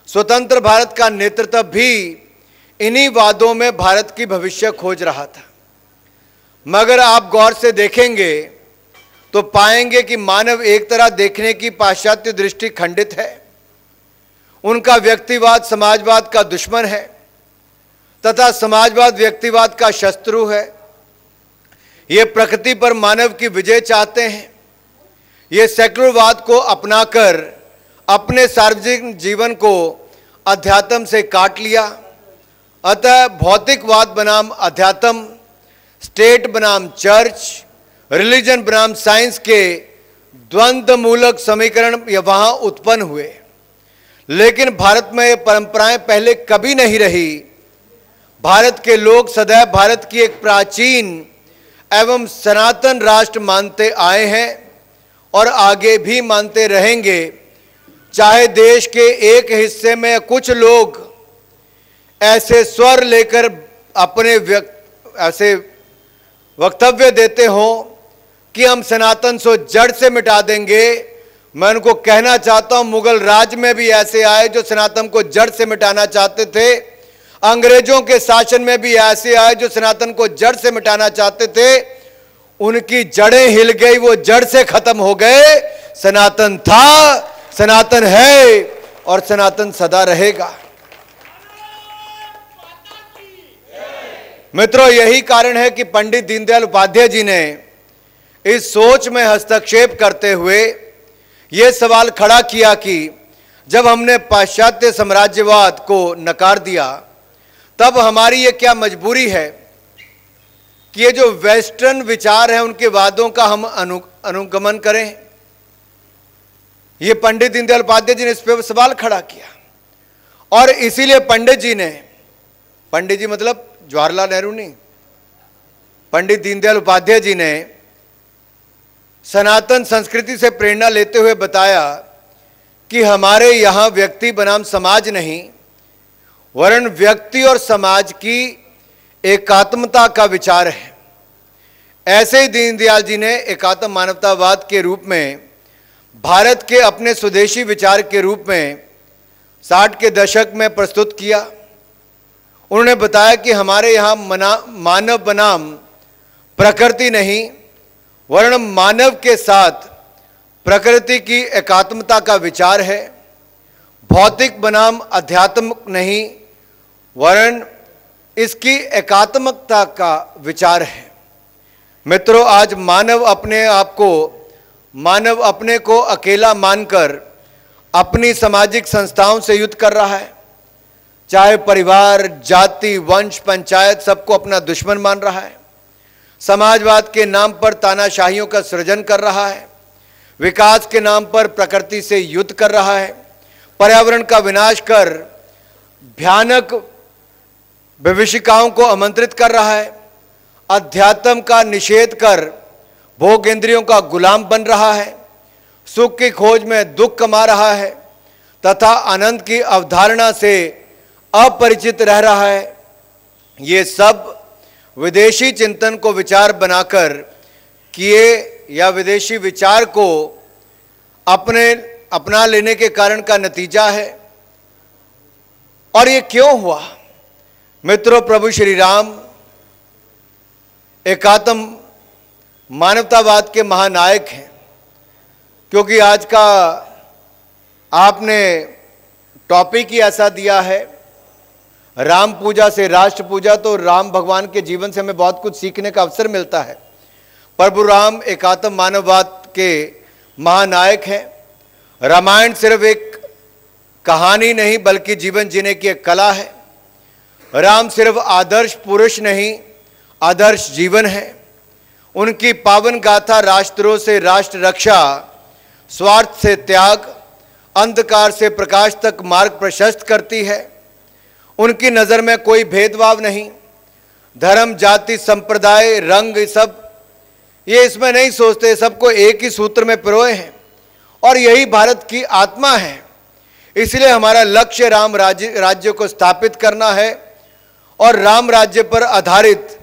Speaker 6: स्वतंत्र भारत का नेतृत्व भी इन्हीं वादों में भारत की भविष्य खोज रहा था। मगर आप गौर से देखेंगे तो पाएंगे कि मानव एक तरह देखने की पाश्चात्य दृष्टि खंडित है। उनका व्यक्तिवाद समाजवाद का दुश्मन है तथा समाजवाद व्यक्तिवाद का शत्रु है। ये प्रकृति पर मानव की विजय चाहते हैं। ये सेकुलरवाद को अपनाकर अपने सार्वजनिक जीवन को अध्यात्म से काट लिया। अतः भौतिकवाद बनाम अध्यात्म, स्टेट बनाम चर्च, रिलीजन बनाम साइंस के द्वंद्व मूलक समीकरण वहां उत्पन्न हुए। लेकिन भारत में ये परंपराएं पहले कभी नहीं रही। भारत के लोग सदैव भारत की एक प्राचीन एवं सनातन राष्ट्र मानते आए हैं और आगे भी मानते रहेंगे। चाहे देश के एक हिस्से में कुछ लोग ऐसे स्वर लेकर अपने ऐसे वक्तव्य देते हों कि हम सनातन को जड़ से मिटा देंगे, मैं उनको कहना चाहता हूं मुगल राज में भी ऐसे आए जो सनातन को जड़ से मिटाना चाहते थे। अंग्रेजों के शासन में भी ऐसे आए जो सनातन को जड़ से मिटाना चाहते थे। उनकी जड़ें हिल गई, वो जड़ से खत्म हो गए। सनातन था, सनातन है और सनातन सदा रहेगा। मित्रों, यही कारण है कि पंडित दीनदयाल उपाध्याय जी ने इस सोच में हस्तक्षेप करते हुए यह सवाल खड़ा किया कि जब हमने पाश्चात्य साम्राज्यवाद को नकार दिया, तब हमारी ये क्या मजबूरी है कि ये जो वेस्टर्न विचार है उनके वादों का हम अनुगमन करें। ये पंडित दीनदयाल उपाध्याय जी ने इस पर सवाल खड़ा किया और इसीलिए पंडित जी मतलब जवाहरलाल नेहरू नहीं, पंडित दीनदयाल उपाध्याय जी ने सनातन संस्कृति से प्रेरणा लेते हुए बताया कि हमारे यहाँ व्यक्ति बनाम समाज नहीं, वरन व्यक्ति और समाज की एकात्मता का विचार है। ऐसे ही दीनदयाल जी ने एकात्म मानवतावाद के रूप में भारत के अपने स्वदेशी विचार के रूप में 60 के दशक में प्रस्तुत किया। उन्होंने बताया कि हमारे यहाँ मानव बनाम प्रकृति नहीं, वरन मानव के साथ प्रकृति की एकात्मता का विचार है। भौतिक बनाम अध्यात्म नहीं, वरन इसकी एकात्मकता का विचार है। मित्रों, आज मानव अपने को अकेला मानकर अपनी सामाजिक संस्थाओं से युद्ध कर रहा है। चाहे परिवार, जाति, वंश, पंचायत, सबको अपना दुश्मन मान रहा है। समाजवाद के नाम पर तानाशाहियों का सृजन कर रहा है। विकास के नाम पर प्रकृति से युद्ध कर रहा है। पर्यावरण का विनाश कर भयानक विभीषिकाओं को आमंत्रित कर रहा है। अध्यात्म का निषेध कर भोग इंद्रियों का गुलाम बन रहा है। सुख की खोज में दुख कमा रहा है तथा आनंद की अवधारणा से अपरिचित रह रहा है। ये सब विदेशी चिंतन को विचार बनाकर किए या विदेशी विचार को अपना लेने के कारण का नतीजा है। और ये क्यों हुआ? मित्रों, प्रभु श्री राम एकात्म मानवतावाद के महानायक हैं, क्योंकि आज का आपने टॉपिक ही ऐसा दिया है, राम पूजा से राष्ट्र पूजा। तो राम भगवान के जीवन से हमें बहुत कुछ सीखने का अवसर मिलता है। प्रभु राम एकात्म मानववाद के महानायक हैं। रामायण सिर्फ एक कहानी नहीं बल्कि जीवन जीने की एक कला है। राम सिर्फ आदर्श पुरुष नहीं, आदर्श जीवन है। उनकी पावन गाथा राष्ट्रों से राष्ट्र रक्षा, स्वार्थ से त्याग, अंधकार से प्रकाश तक मार्ग प्रशस्त करती है। उनकी नज़र में कोई भेदभाव नहीं, धर्म, जाति, संप्रदाय, रंग, सब ये इसमें नहीं सोचते, सबको एक ही सूत्र में पिरोए हैं। और यही भारत की आत्मा है। इसलिए हमारा लक्ष्य राम राज्य को स्थापित करना है और राम राज्य पर आधारित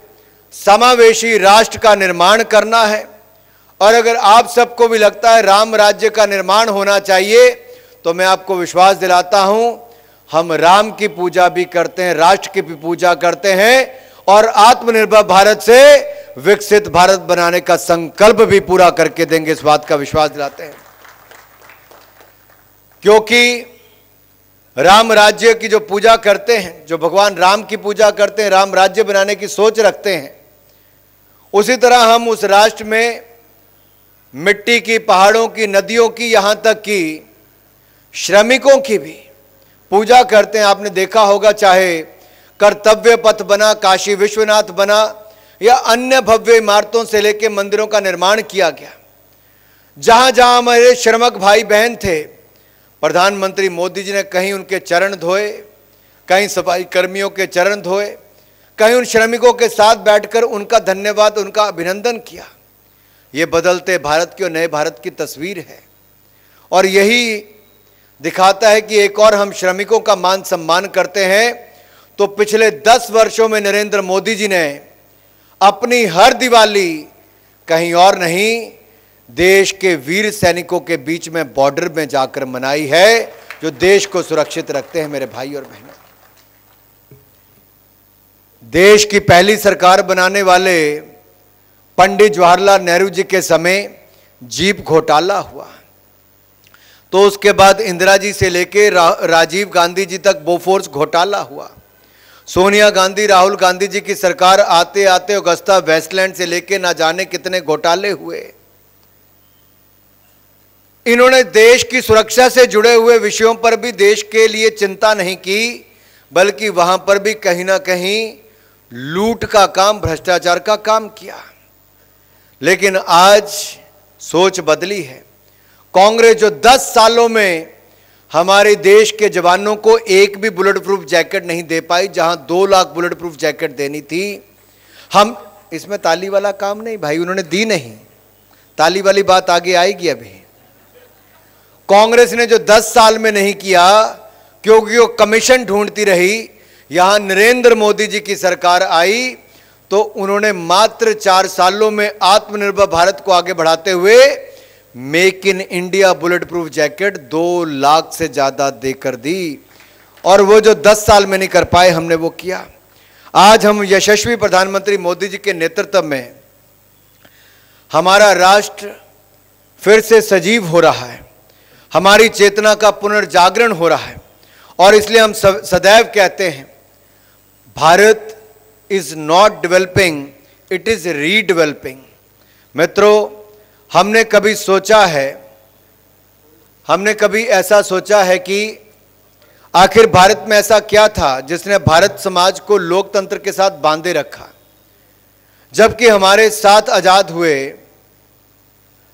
Speaker 6: समावेशी राष्ट्र का निर्माण करना है। और अगर आप सबको भी लगता है राम राज्य का निर्माण होना चाहिए, तो मैं आपको विश्वास दिलाता हूं, हम राम की पूजा भी करते हैं, राष्ट्र की भी पूजा करते हैं और आत्मनिर्भर भारत से विकसित भारत बनाने का संकल्प भी पूरा करके देंगे, इस बात का विश्वास दिलाते हैं। क्योंकि राम राज्य की जो पूजा करते हैं, जो भगवान राम की पूजा करते हैं, राम राज्य बनाने की सोच रखते हैं, उसी तरह हम उस राष्ट्र में मिट्टी की, पहाड़ों की, नदियों की, यहां तक कि श्रमिकों की भी पूजा करते हैं। आपने देखा होगा, चाहे कर्तव्य पथ बना, काशी विश्वनाथ बना या अन्य भव्य इमारतों से लेकर मंदिरों का निर्माण किया गया। जहां जहां हमारे श्रमिक भाई बहन थे, प्रधानमंत्री मोदी जी ने कहीं उनके चरण धोए, कहीं सफाई कर्मियों के चरण धोए, कहीं उन श्रमिकों के साथ बैठकर उनका धन्यवाद, उनका अभिनंदन किया। ये बदलते भारत की और नए भारत की तस्वीर है। और यही दिखाता है कि एक और हम श्रमिकों का मान सम्मान करते हैं। तो पिछले 10 वर्षों में नरेंद्र मोदी जी ने अपनी हर दिवाली कहीं और नहीं, देश के वीर सैनिकों के बीच में बॉर्डर में जाकर मनाई है, जो देश को सुरक्षित रखते हैं। मेरे भाई और बहनों, देश की पहली सरकार बनाने वाले पंडित जवाहरलाल नेहरू जी के समय जीप घोटाला हुआ, तो उसके बाद इंदिरा जी से लेकर राजीव गांधी जी तक बोफोर्स घोटाला हुआ। सोनिया गांधी, राहुल गांधी जी की सरकार आते आते अगस्ता वेस्टलैंड से लेकर ना जाने कितने घोटाले हुए। इन्होंने देश की सुरक्षा से जुड़े हुए विषयों पर भी देश के लिए चिंता नहीं की, बल्कि वहां पर भी कहीं ना कहीं लूट का काम, भ्रष्टाचार का काम किया। लेकिन आज सोच बदली है। कांग्रेस जो 10 सालों में हमारे देश के जवानों को एक भी बुलेट प्रूफ जैकेट नहीं दे पाई, जहां 2 लाख बुलेट प्रूफ जैकेट देनी थी, हम इसमें ताली वाला काम नहीं भाई, उन्होंने दी नहीं, ताली वाली बात आगे आएगी। अभी कांग्रेस ने जो 10 साल में नहीं किया, क्योंकि वो कमीशन ढूंढती रही यहां नरेंद्र मोदी जी की सरकार आई तो उन्होंने मात्र 4 सालों में आत्मनिर्भर भारत को आगे बढ़ाते हुए make in India bullet proof jacket 2 lakh से ज्यादा देकर दी। और वो जो 10 साल में नहीं कर पाए, हमने वो किया। आज हम यशस्वी प्रधानमंत्री मोदी जी के नेतृत्व में हमारा राष्ट्र फिर से सजीव हो रहा है, हमारी चेतना का पुनर्जागरण हो रहा है। और इसलिए हम सदैव कहते हैं, Bharat is not developing, it is redeveloping. मित्रों, हमने कभी ऐसा सोचा है कि आखिर भारत में ऐसा क्या था जिसने भारत समाज को लोकतंत्र के साथ बांधे रखा? जबकि हमारे साथ आजाद हुए,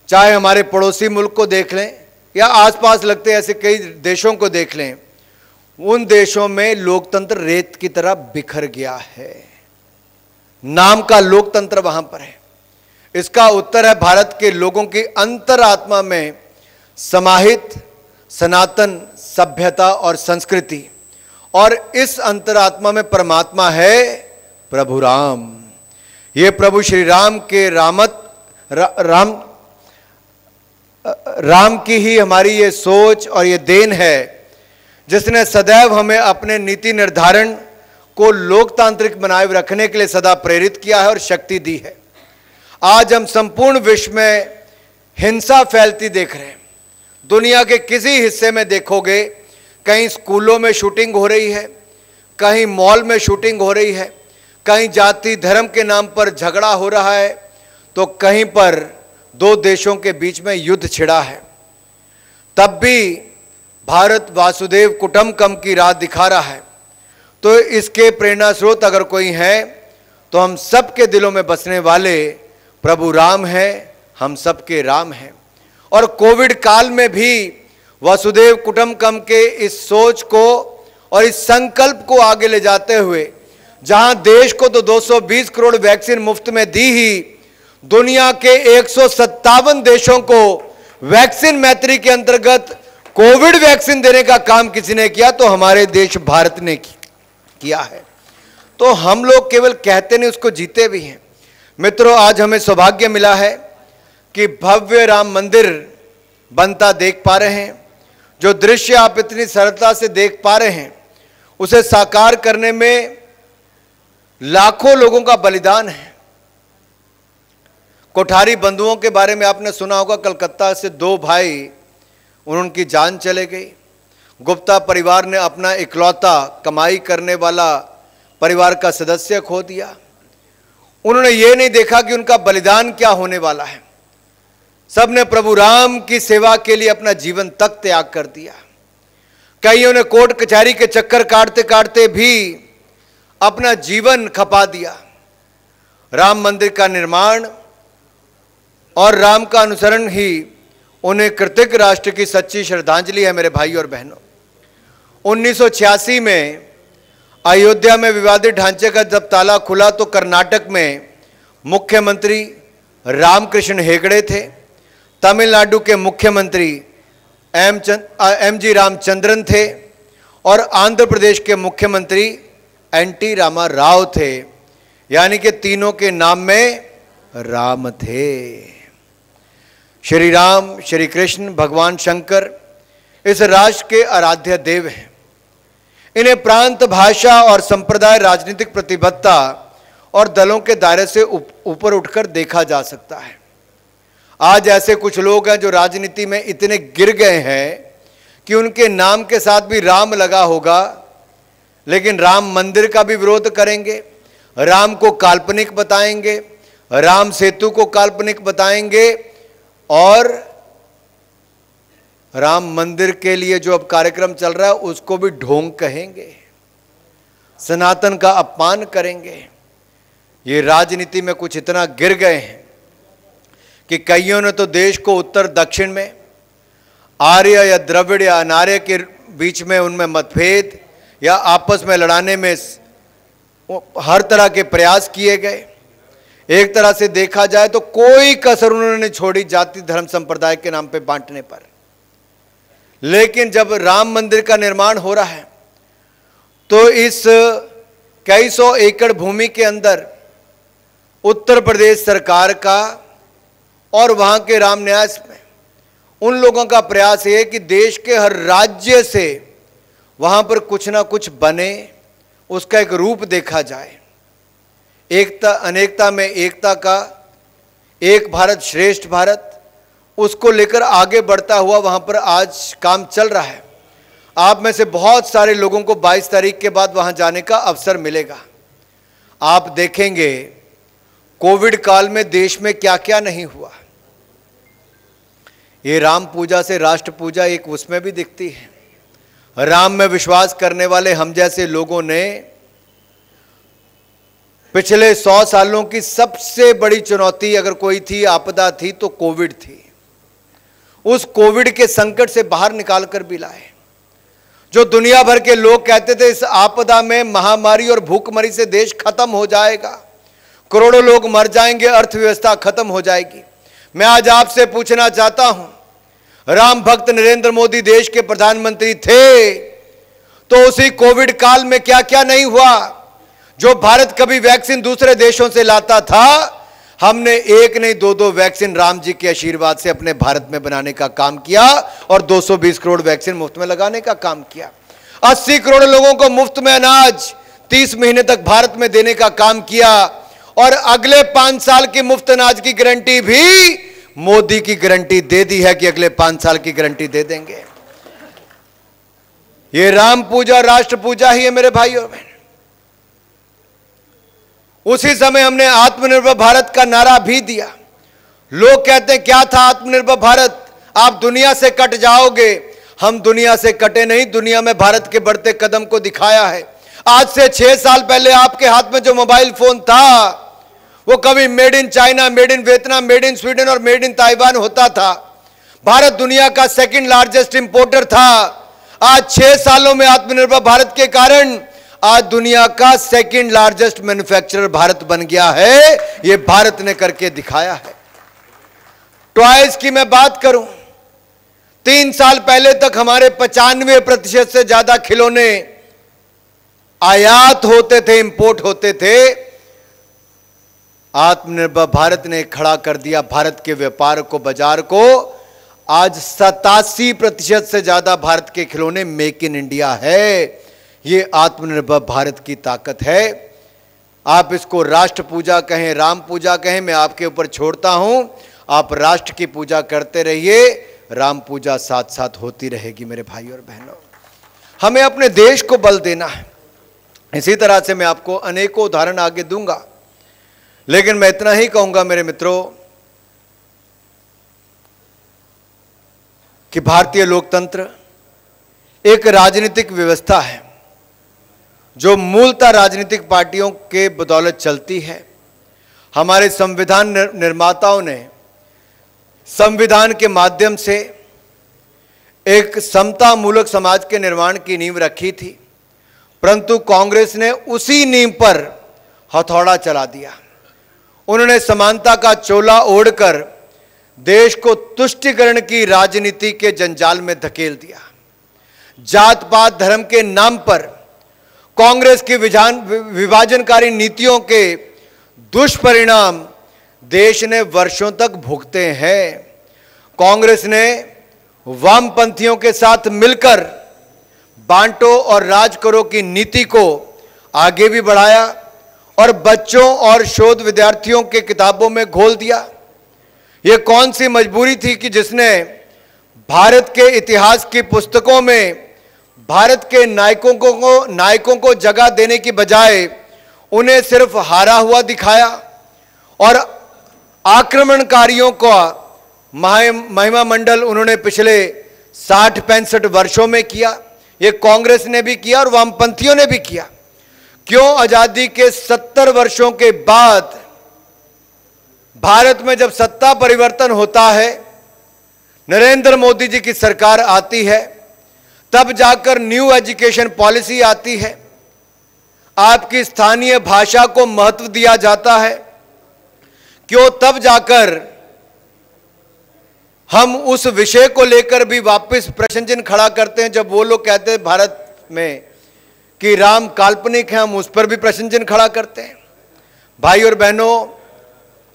Speaker 6: चाहे हमारे पड़ोसी मुल्क को देख लें या आसपास लगते ऐसे कई देशों को देख लें, उन देशों में लोकतंत्र रेत की तरह बिखर गया है। नाम का लोकतंत्र वहां पर है। इसका उत्तर है भारत के लोगों की अंतरात्मा में समाहित सनातन सभ्यता और संस्कृति, और इस अंतरात्मा में परमात्मा है प्रभु राम। ये प्रभु श्री राम के राम की ही हमारी ये सोच और ये देन है, जिसने सदैव हमें अपने नीति निर्धारण को लोकतांत्रिक बनाए रखने के लिए सदा प्रेरित किया है और शक्ति दी है। आज हम संपूर्ण विश्व में हिंसा फैलती देख रहे हैं। दुनिया के किसी हिस्से में देखोगे, कहीं स्कूलों में शूटिंग हो रही है, कहीं मॉल में शूटिंग हो रही है, कहीं जाति धर्म के नाम पर झगड़ा हो रहा है, तो कहीं पर 2 देशों के बीच में युद्ध छिड़ा है। तब भी भारत वासुदेव कुटुंबकम की राह दिखा रहा है। तो इसके प्रेरणा स्रोत अगर कोई है तो हम सबके दिलों में बसने वाले प्रभु राम हैं, हम सबके राम हैं। और कोविड काल में भी वसुदेव कुटुंबकम के इस सोच को और इस संकल्प को आगे ले जाते हुए, जहां देश को तो 220 करोड़ वैक्सीन मुफ्त में दी ही, दुनिया के 157 देशों को वैक्सीन मैत्री के अंतर्गत कोविड वैक्सीन देने का काम किसी ने किया तो हमारे देश भारत ने किया है। तो हम लोग केवल कहते नहीं, उसको जीते भी हैं। मित्रों, आज हमें सौभाग्य मिला है कि भव्य राम मंदिर बनता देख पा रहे हैं। जो दृश्य आप इतनी सरलता से देख पा रहे हैं, उसे साकार करने में लाखों लोगों का बलिदान है। कोठारी बंधुओं के बारे में आपने सुना होगा, कलकत्ता से 2 भाई, उनकी जान चले गई। गुप्ता परिवार ने अपना इकलौता कमाई करने वाला परिवार का सदस्य खो दिया। उन्होंने ये नहीं देखा कि उनका बलिदान क्या होने वाला है। सबने प्रभु राम की सेवा के लिए अपना जीवन तक त्याग कर दिया। कईयों ने कोर्ट कचहरी के चक्कर काटते काटते भी अपना जीवन खपा दिया। राम मंदिर का निर्माण और राम का अनुसरण ही उन्हें कृतज्ञ राष्ट्र की सच्ची श्रद्धांजलि है। मेरे भाई और बहनों, 1986 में अयोध्या में विवादित ढांचे का जब ताला खुला तो कर्नाटक में मुख्यमंत्री रामकृष्ण हेगड़े थे, तमिलनाडु के मुख्यमंत्री एम.जी. रामचंद्रन थे और आंध्र प्रदेश के मुख्यमंत्री एन.टी. रामा राव थे। यानी कि तीनों के नाम में राम थे। श्री राम, श्री कृष्ण, भगवान शंकर इस राष्ट्र के आराध्य देव हैं। इन्हें प्रांत, भाषा और संप्रदाय, राजनीतिक प्रतिबद्धता और दलों के दायरे से ऊपर उठकर देखा जा सकता है। आज ऐसे कुछ लोग हैं जो राजनीति में इतने गिर गए हैं कि उनके नाम के साथ भी राम लगा होगा, लेकिन राम मंदिर का भी विरोध करेंगे, राम को काल्पनिक बताएंगे, राम सेतु को काल्पनिक बताएंगे और राम मंदिर के लिए जो अब कार्यक्रम चल रहा है उसको भी ढोंग कहेंगे, सनातन का अपमान करेंगे। ये राजनीति में कुछ इतना गिर गए हैं कि कईयों ने तो देश को उत्तर दक्षिण में, आर्य या द्रविड़ या अनार्य के बीच में उनमें मतभेद या आपस में लड़ाने में हर तरह के प्रयास किए गए। एक तरह से देखा जाए तो कोई कसर उन्होंने छोड़ी जाति धर्म संप्रदाय के नाम पे बांटने पर। लेकिन जब राम मंदिर का निर्माण हो रहा है तो इस कई सौ एकड़ भूमि के अंदर उत्तर प्रदेश सरकार का और वहां के राम न्यास में उन लोगों का प्रयास है कि देश के हर राज्य से वहां पर कुछ ना कुछ बने, उसका एक रूप देखा जाए। एकता अनेकता में एकता का, एक भारत श्रेष्ठ भारत, उसको लेकर आगे बढ़ता हुआ वहां पर आज काम चल रहा है। आप में से बहुत सारे लोगों को 22 तारीख के बाद वहां जाने का अवसर मिलेगा। आप देखेंगे कोविड काल में देश में क्या क्या नहीं हुआ। ये राम पूजा से राष्ट्र पूजा एक उसमें भी दिखती है। राम में विश्वास करने वाले हम जैसे लोगों ने पिछले 100 सालों की सबसे बड़ी चुनौती अगर कोई थी, आपदा थी, तो कोविड थी। उस कोविड के संकट से बाहर निकाल कर भी लाए। जो दुनिया भर के लोग कहते थे इस आपदा में, महामारी और भूखमरी से देश खत्म हो जाएगा, करोड़ों लोग मर जाएंगे, अर्थव्यवस्था खत्म हो जाएगी। मैं आज आपसे पूछना चाहता हूं, राम भक्त नरेंद्र मोदी देश के प्रधानमंत्री थे तो उसी कोविड काल में क्या क्या नहीं हुआ। जो भारत कभी वैक्सीन दूसरे देशों से लाता था, हमने एक नहीं 2-2 वैक्सीन राम जी के आशीर्वाद से अपने भारत में बनाने का काम किया और 220 करोड़ वैक्सीन मुफ्त में लगाने का काम किया। 80 करोड़ लोगों को मुफ्त में अनाज 30 महीने तक भारत में देने का काम किया और अगले 5 साल की मुफ्त अनाज की गारंटी भी मोदी की गारंटी दे दी है कि अगले 5 साल की गारंटी दे देंगे। ये राम पूजा राष्ट्र पूजा ही है मेरे भाई और बहन। उसी समय हमने आत्मनिर्भर भारत का नारा भी दिया। लोग कहते हैं क्या था आत्मनिर्भर भारत, आप दुनिया से कट जाओगे। हम दुनिया से कटे नहीं, दुनिया में भारत के बढ़ते कदम को दिखाया है। आज से 6 साल पहले आपके हाथ में जो मोबाइल फोन था वो कभी made in China, made in Vietnam, made in Sweden और मेड इन ताइवान होता था। भारत दुनिया का सेकंड लार्जेस्ट इंपोर्टर था। आज 6 सालों में आत्मनिर्भर भारत के कारण आज दुनिया का सेकंड लार्जेस्ट मैन्युफैक्चरर भारत बन गया है। यह भारत ने करके दिखाया है। टॉयज की मैं बात करूं, 3 साल पहले तक हमारे 95% से ज्यादा खिलौने आयात होते थे, इंपोर्ट होते थे। आत्मनिर्भर भारत ने खड़ा कर दिया भारत के व्यापार को, बाजार को। आज 87% से ज्यादा भारत के खिलौने मेक इन इंडिया है। ये आत्मनिर्भर भारत की ताकत है। आप इसको राष्ट्र पूजा कहें, राम पूजा कहें, मैं आपके ऊपर छोड़ता हूं। आप राष्ट्र की पूजा करते रहिए, राम पूजा साथ साथ होती रहेगी मेरे भाई और बहनों। हमें अपने देश को बल देना है। इसी तरह से मैं आपको अनेकों उदाहरण आगे दूंगा, लेकिन मैं इतना ही कहूंगा मेरे मित्रों कि भारतीय लोकतंत्र एक राजनीतिक व्यवस्था है जो मूलतः राजनीतिक पार्टियों के बदौलत चलती है। हमारे संविधान निर्माताओं ने संविधान के माध्यम से एक समतामूलक समाज के निर्माण की नींव रखी थी, परंतु कांग्रेस ने उसी नींव पर हथौड़ा चला दिया। उन्होंने समानता का चोला ओढ़कर देश को तुष्टीकरण की राजनीति के जंजाल में धकेल दिया। जात पात धर्म के नाम पर कांग्रेस की विभाजनकारी नीतियों के दुष्परिणाम देश ने वर्षों तक भुगते हैं। कांग्रेस ने वामपंथियों के साथ मिलकर बांटो और राज करो की नीति को आगे भी बढ़ाया और बच्चों और शोध विद्यार्थियों के किताबों में घोल दिया। यह कौन सी मजबूरी थी कि जिसने भारत के इतिहास की पुस्तकों में भारत के नायकों को जगह देने की बजाय उन्हें सिर्फ हारा हुआ दिखाया और आक्रमणकारियों का महिमा मंडल उन्होंने पिछले 60-65 वर्षों में किया। ये कांग्रेस ने भी किया और वामपंथियों ने भी किया। क्यों आजादी के 70 वर्षों के बाद भारत में जब सत्ता परिवर्तन होता है, नरेंद्र मोदी जी की सरकार आती है, तब जाकर न्यू एजुकेशन पॉलिसी आती है, आपकी स्थानीय भाषा को महत्व दिया जाता है, क्यों तब जाकर हम उस विषय को लेकर भी वापस प्रश्न चिन्ह खड़ा करते हैं जब वो लोग कहते हैं भारत में कि राम काल्पनिक है, हम उस पर भी प्रश्न चिन्ह खड़ा करते हैं। भाई और बहनों,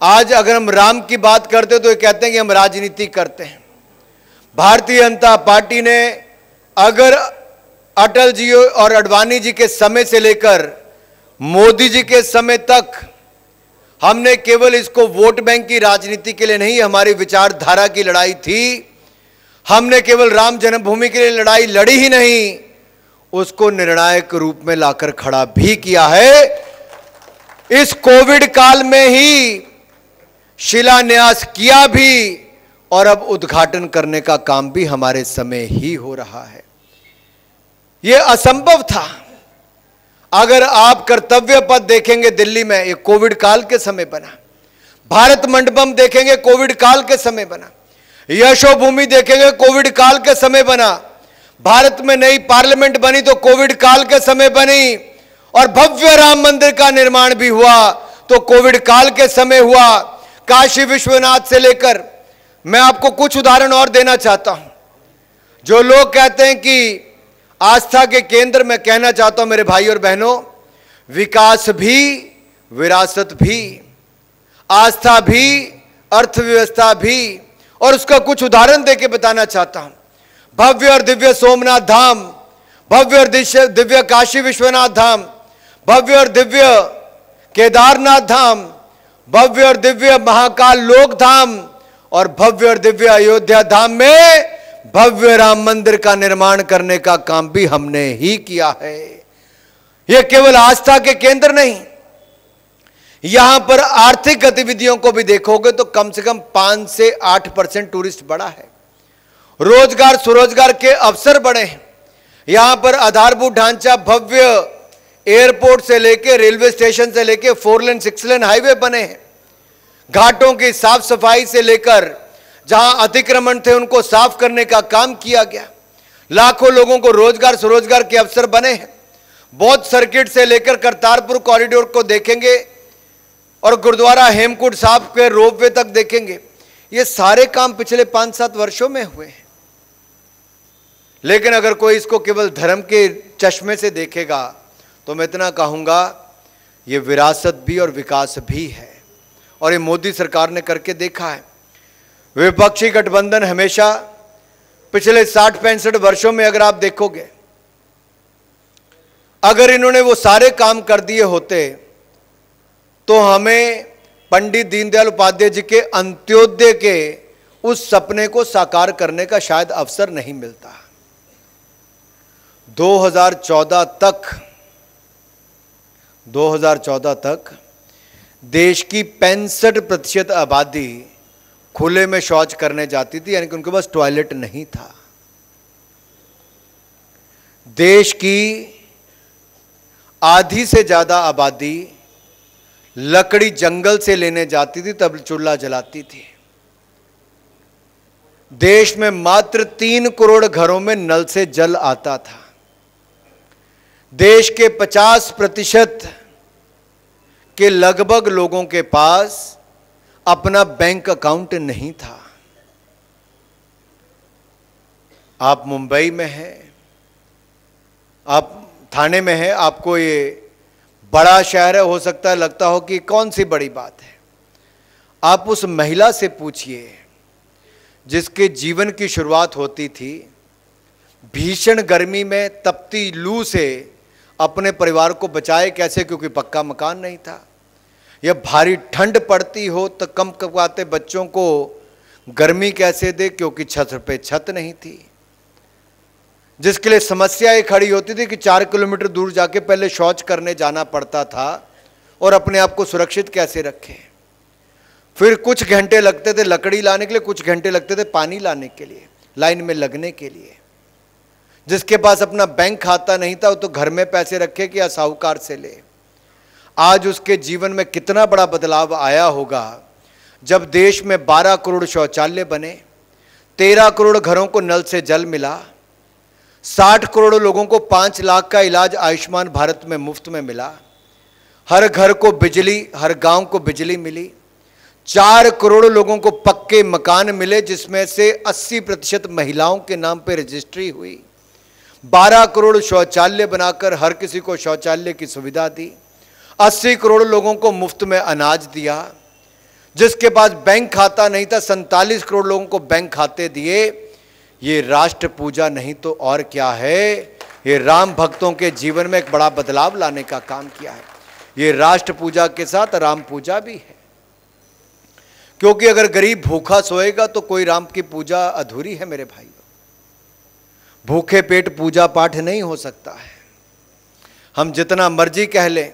Speaker 6: आज अगर हम राम की बात करते हैं तो ये कहते हैं कि हम राजनीति करते हैं। भारतीय जनता पार्टी ने अगर अटल जी और अडवाणी जी के समय से लेकर मोदी जी के समय तक हमने केवल इसको वोट बैंक की राजनीति के लिए नहीं, हमारी विचारधारा की लड़ाई थी। हमने केवल राम जन्मभूमि के लिए लड़ाई लड़ी ही नहीं, उसको निर्णायक रूप में लाकर खड़ा भी किया है। इस कोविड काल में ही शिलान्यास किया भी और अब उद्घाटन करने का काम भी हमारे समय ही हो रहा है। यह असंभव था। अगर आप कर्तव्य पथ देखेंगे दिल्ली में, ये कोविड काल के समय बना। भारत मंडपम देखेंगे, कोविड काल के समय बना। यशोभूमि देखेंगे, कोविड काल के समय बना। भारत में नई पार्लियामेंट बनी तो कोविड काल के समय बनी। और भव्य राम मंदिर का निर्माण भी हुआ तो कोविड काल के समय हुआ। काशी विश्वनाथ से लेकर, मैं आपको कुछ उदाहरण और देना चाहता हूं। जो लोग कहते हैं कि आस्था के केंद्र, मैं कहना चाहता हूं मेरे भाई और बहनों, विकास भी विरासत भी, आस्था भी अर्थव्यवस्था भी। और उसका कुछ उदाहरण देके बताना चाहता हूं। भव्य और दिव्य सोमनाथ धाम, भव्य और दिव्य काशी विश्वनाथ धाम, भव्य और दिव्य केदारनाथ धाम, भव्य और दिव्य महाकाल लोक धाम और भव्य और दिव्य अयोध्या धाम में भव्य राम मंदिर का निर्माण करने का काम भी हमने ही किया है। यह केवल आस्था के केंद्र नहीं, यहां पर आर्थिक गतिविधियों को भी देखोगे तो कम से कम 5 से 8% टूरिस्ट बढ़ा है। रोजगार स्वरोजगार के अवसर बढ़े हैं। यहां पर आधारभूत ढांचा भव्य एयरपोर्ट से लेकर रेलवे स्टेशन से लेकर 4 लेन 6 लेन हाईवे बने हैं। घाटों की साफ सफाई से लेकर जहां अतिक्रमण थे उनको साफ करने का काम किया गया। लाखों लोगों को रोजगार स्वरोजगार के अवसर बने हैं। बौद्ध सर्किट से लेकर करतारपुर कॉरिडोर को देखेंगे और गुरुद्वारा हेमकुंड साहिब के रोपवे तक देखेंगे। ये सारे काम पिछले 5-7 वर्षों में हुए हैं। लेकिन अगर कोई इसको केवल धर्म के चश्मे से देखेगा तो मैं इतना कहूंगा, ये विरासत भी और विकास भी है। और ये मोदी सरकार ने करके देखा है। विपक्षी गठबंधन हमेशा पिछले 60-65 वर्षों में अगर आप देखोगे, अगर इन्होंने वो सारे काम कर दिए होते तो हमें पंडित दीनदयाल उपाध्याय जी के अंत्योदय के उस सपने को साकार करने का शायद अवसर नहीं मिलता। 2014 तक देश की 65% आबादी खुले में शौच करने जाती थी, यानी कि उनके पास टॉयलेट नहीं था। देश की आधी से ज्यादा आबादी लकड़ी जंगल से लेने जाती थी, तब चूल्हा जलाती थी। देश में मात्र 3 करोड़ घरों में नल से जल आता था। देश के 50% के लगभग लोगों के पास अपना बैंक अकाउंट नहीं था। आप मुंबई में हैं, आप थाने में हैं, आपको ये बड़ा शहर है, हो सकता है लगता हो कि कौन सी बड़ी बात है। आप उस महिला से पूछिए जिसके जीवन की शुरुआत होती थी भीषण गर्मी में तपती लू से अपने परिवार को बचाए कैसे, क्योंकि पक्का मकान नहीं था, या भारी ठंड पड़ती हो तो कम कमाते बच्चों को गर्मी कैसे दे, क्योंकि छत पे छत नहीं थी। जिसके लिए समस्या ये खड़ी होती थी कि 4 किलोमीटर दूर जाके पहले शौच करने जाना पड़ता था और अपने आप को सुरक्षित कैसे रखें। फिर कुछ घंटे लगते थे लकड़ी लाने के लिए, कुछ घंटे लगते थे पानी लाने के लिए, लाइन में लगने के लिए। जिसके पास अपना बैंक खाता नहीं था वो तो घर में पैसे रखे कि या साहूकार से ले। आज उसके जीवन में कितना बड़ा बदलाव आया होगा जब देश में 12 करोड़ शौचालय बने, 13 करोड़ घरों को नल से जल मिला, 60 करोड़ लोगों को 5 लाख का इलाज आयुष्मान भारत में मुफ्त में मिला, हर घर को बिजली, हर गांव को बिजली मिली, 4 करोड़ लोगों को पक्के मकान मिले जिसमें से 80% महिलाओं के नाम पर रजिस्ट्री हुई। 12 करोड़ शौचालय बनाकर हर किसी को शौचालय की सुविधा दी, 80 करोड़ लोगों को मुफ्त में अनाज दिया, जिसके पास बैंक खाता नहीं था 47 करोड़ लोगों को बैंक खाते दिए। ये राष्ट्र पूजा नहीं तो और क्या है, ये राम भक्तों के जीवन में एक बड़ा बदलाव लाने का काम किया है। ये राष्ट्र पूजा के साथ राम पूजा भी है, क्योंकि अगर गरीब भूखा सोएगा तो कोई राम की पूजा अधूरी है मेरे भाइयों। भूखे पेट पूजा पाठ नहीं हो सकता है। हम जितना मर्जी कह लें,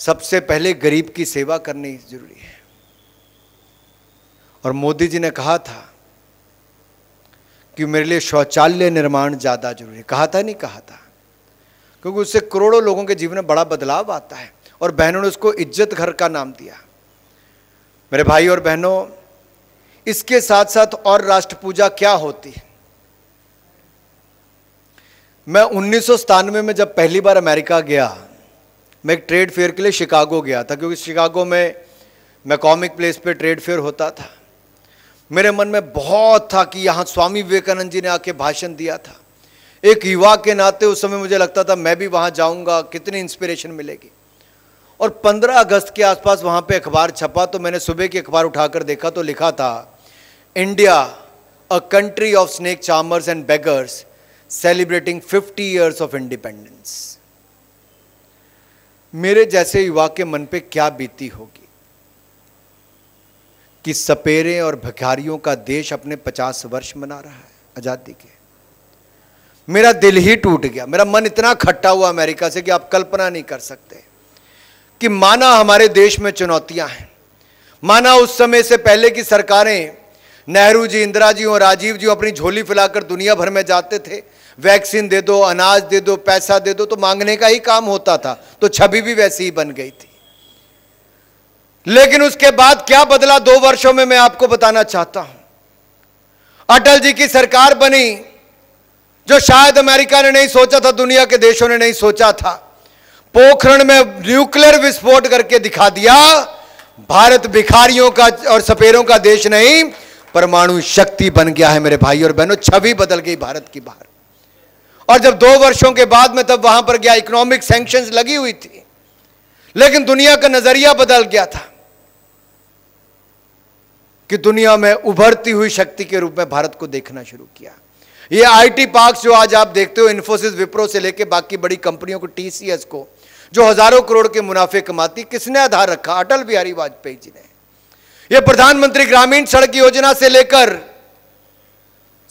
Speaker 6: सबसे पहले गरीब की सेवा करनी जरूरी है। और मोदी जी ने कहा था कि मेरे लिए शौचालय निर्माण ज्यादा जरूरी है। कहा था नहीं कहा था, क्योंकि उससे करोड़ों लोगों के जीवन में बड़ा बदलाव आता है। और बहनों ने उसको इज्जत घर का नाम दिया। मेरे भाई और बहनों, इसके साथ साथ और राष्ट्र पूजा क्या होती है। मैं 1997 में जब पहली बार अमेरिका गया, मैं एक ट्रेड फेयर के लिए शिकागो गया था, क्योंकि शिकागो में मैकॉमिक प्लेस पे ट्रेड फेयर होता था। मेरे मन में बहुत था कि यहाँ स्वामी विवेकानंद जी ने आके भाषण दिया था। एक युवा के नाते उस समय मुझे लगता था मैं भी वहाँ जाऊँगा, कितनी इंस्पिरेशन मिलेगी। और 15 अगस्त के आसपास वहाँ पे अखबार छपा, तो मैंने सुबह की अखबार उठाकर देखा तो लिखा था, India a country of snake charmers and beggars celebrating 50 years of independence. मेरे जैसे युवा के मन पे क्या बीती होगी कि सपेरे और भिखारियों का देश अपने 50 वर्ष मना रहा है आजादी के। मेरा दिल ही टूट गया, मेरा मन इतना खट्टा हुआ अमेरिका से कि आप कल्पना नहीं कर सकते। कि माना हमारे देश में चुनौतियां हैं, माना उस समय से पहले की सरकारें, नेहरू जी, इंदिरा जी और राजीव जी अपनी झोली फैलाकर दुनिया भर में जाते थे, वैक्सीन दे दो, अनाज दे दो, पैसा दे दो, तो मांगने का ही काम होता था, तो छवि भी वैसी ही बन गई थी। लेकिन उसके बाद क्या बदला 2 वर्षों में, मैं आपको बताना चाहता हूं। अटल जी की सरकार बनी, जो शायद अमेरिका ने नहीं सोचा था, दुनिया के देशों ने नहीं सोचा था। पोखरण में न्यूक्लियर विस्फोट करके दिखा दिया, भारत भिखारियों का और सपेरों का देश नहीं, परमाणु शक्ति बन गया है मेरे भाई और बहनों। छवि बदल गई भारत की बाहर। और जब 2 वर्षों के बाद में तब वहां पर गया, इकोनॉमिक सैंक्शंस लगी हुई थी, लेकिन दुनिया का नजरिया बदल गया था कि दुनिया में उभरती हुई शक्ति के रूप में भारत को देखना शुरू किया। ये आईटी पार्क्स जो आज आप देखते हो, इन्फोसिस, विप्रो से लेके बाकी बड़ी कंपनियों को, टीसीएस को, जो हजारों करोड़ के मुनाफे कमाती, किसने आधार रखा? अटल बिहारी वाजपेयी जी ने। ये प्रधानमंत्री ग्रामीण सड़क योजना से लेकर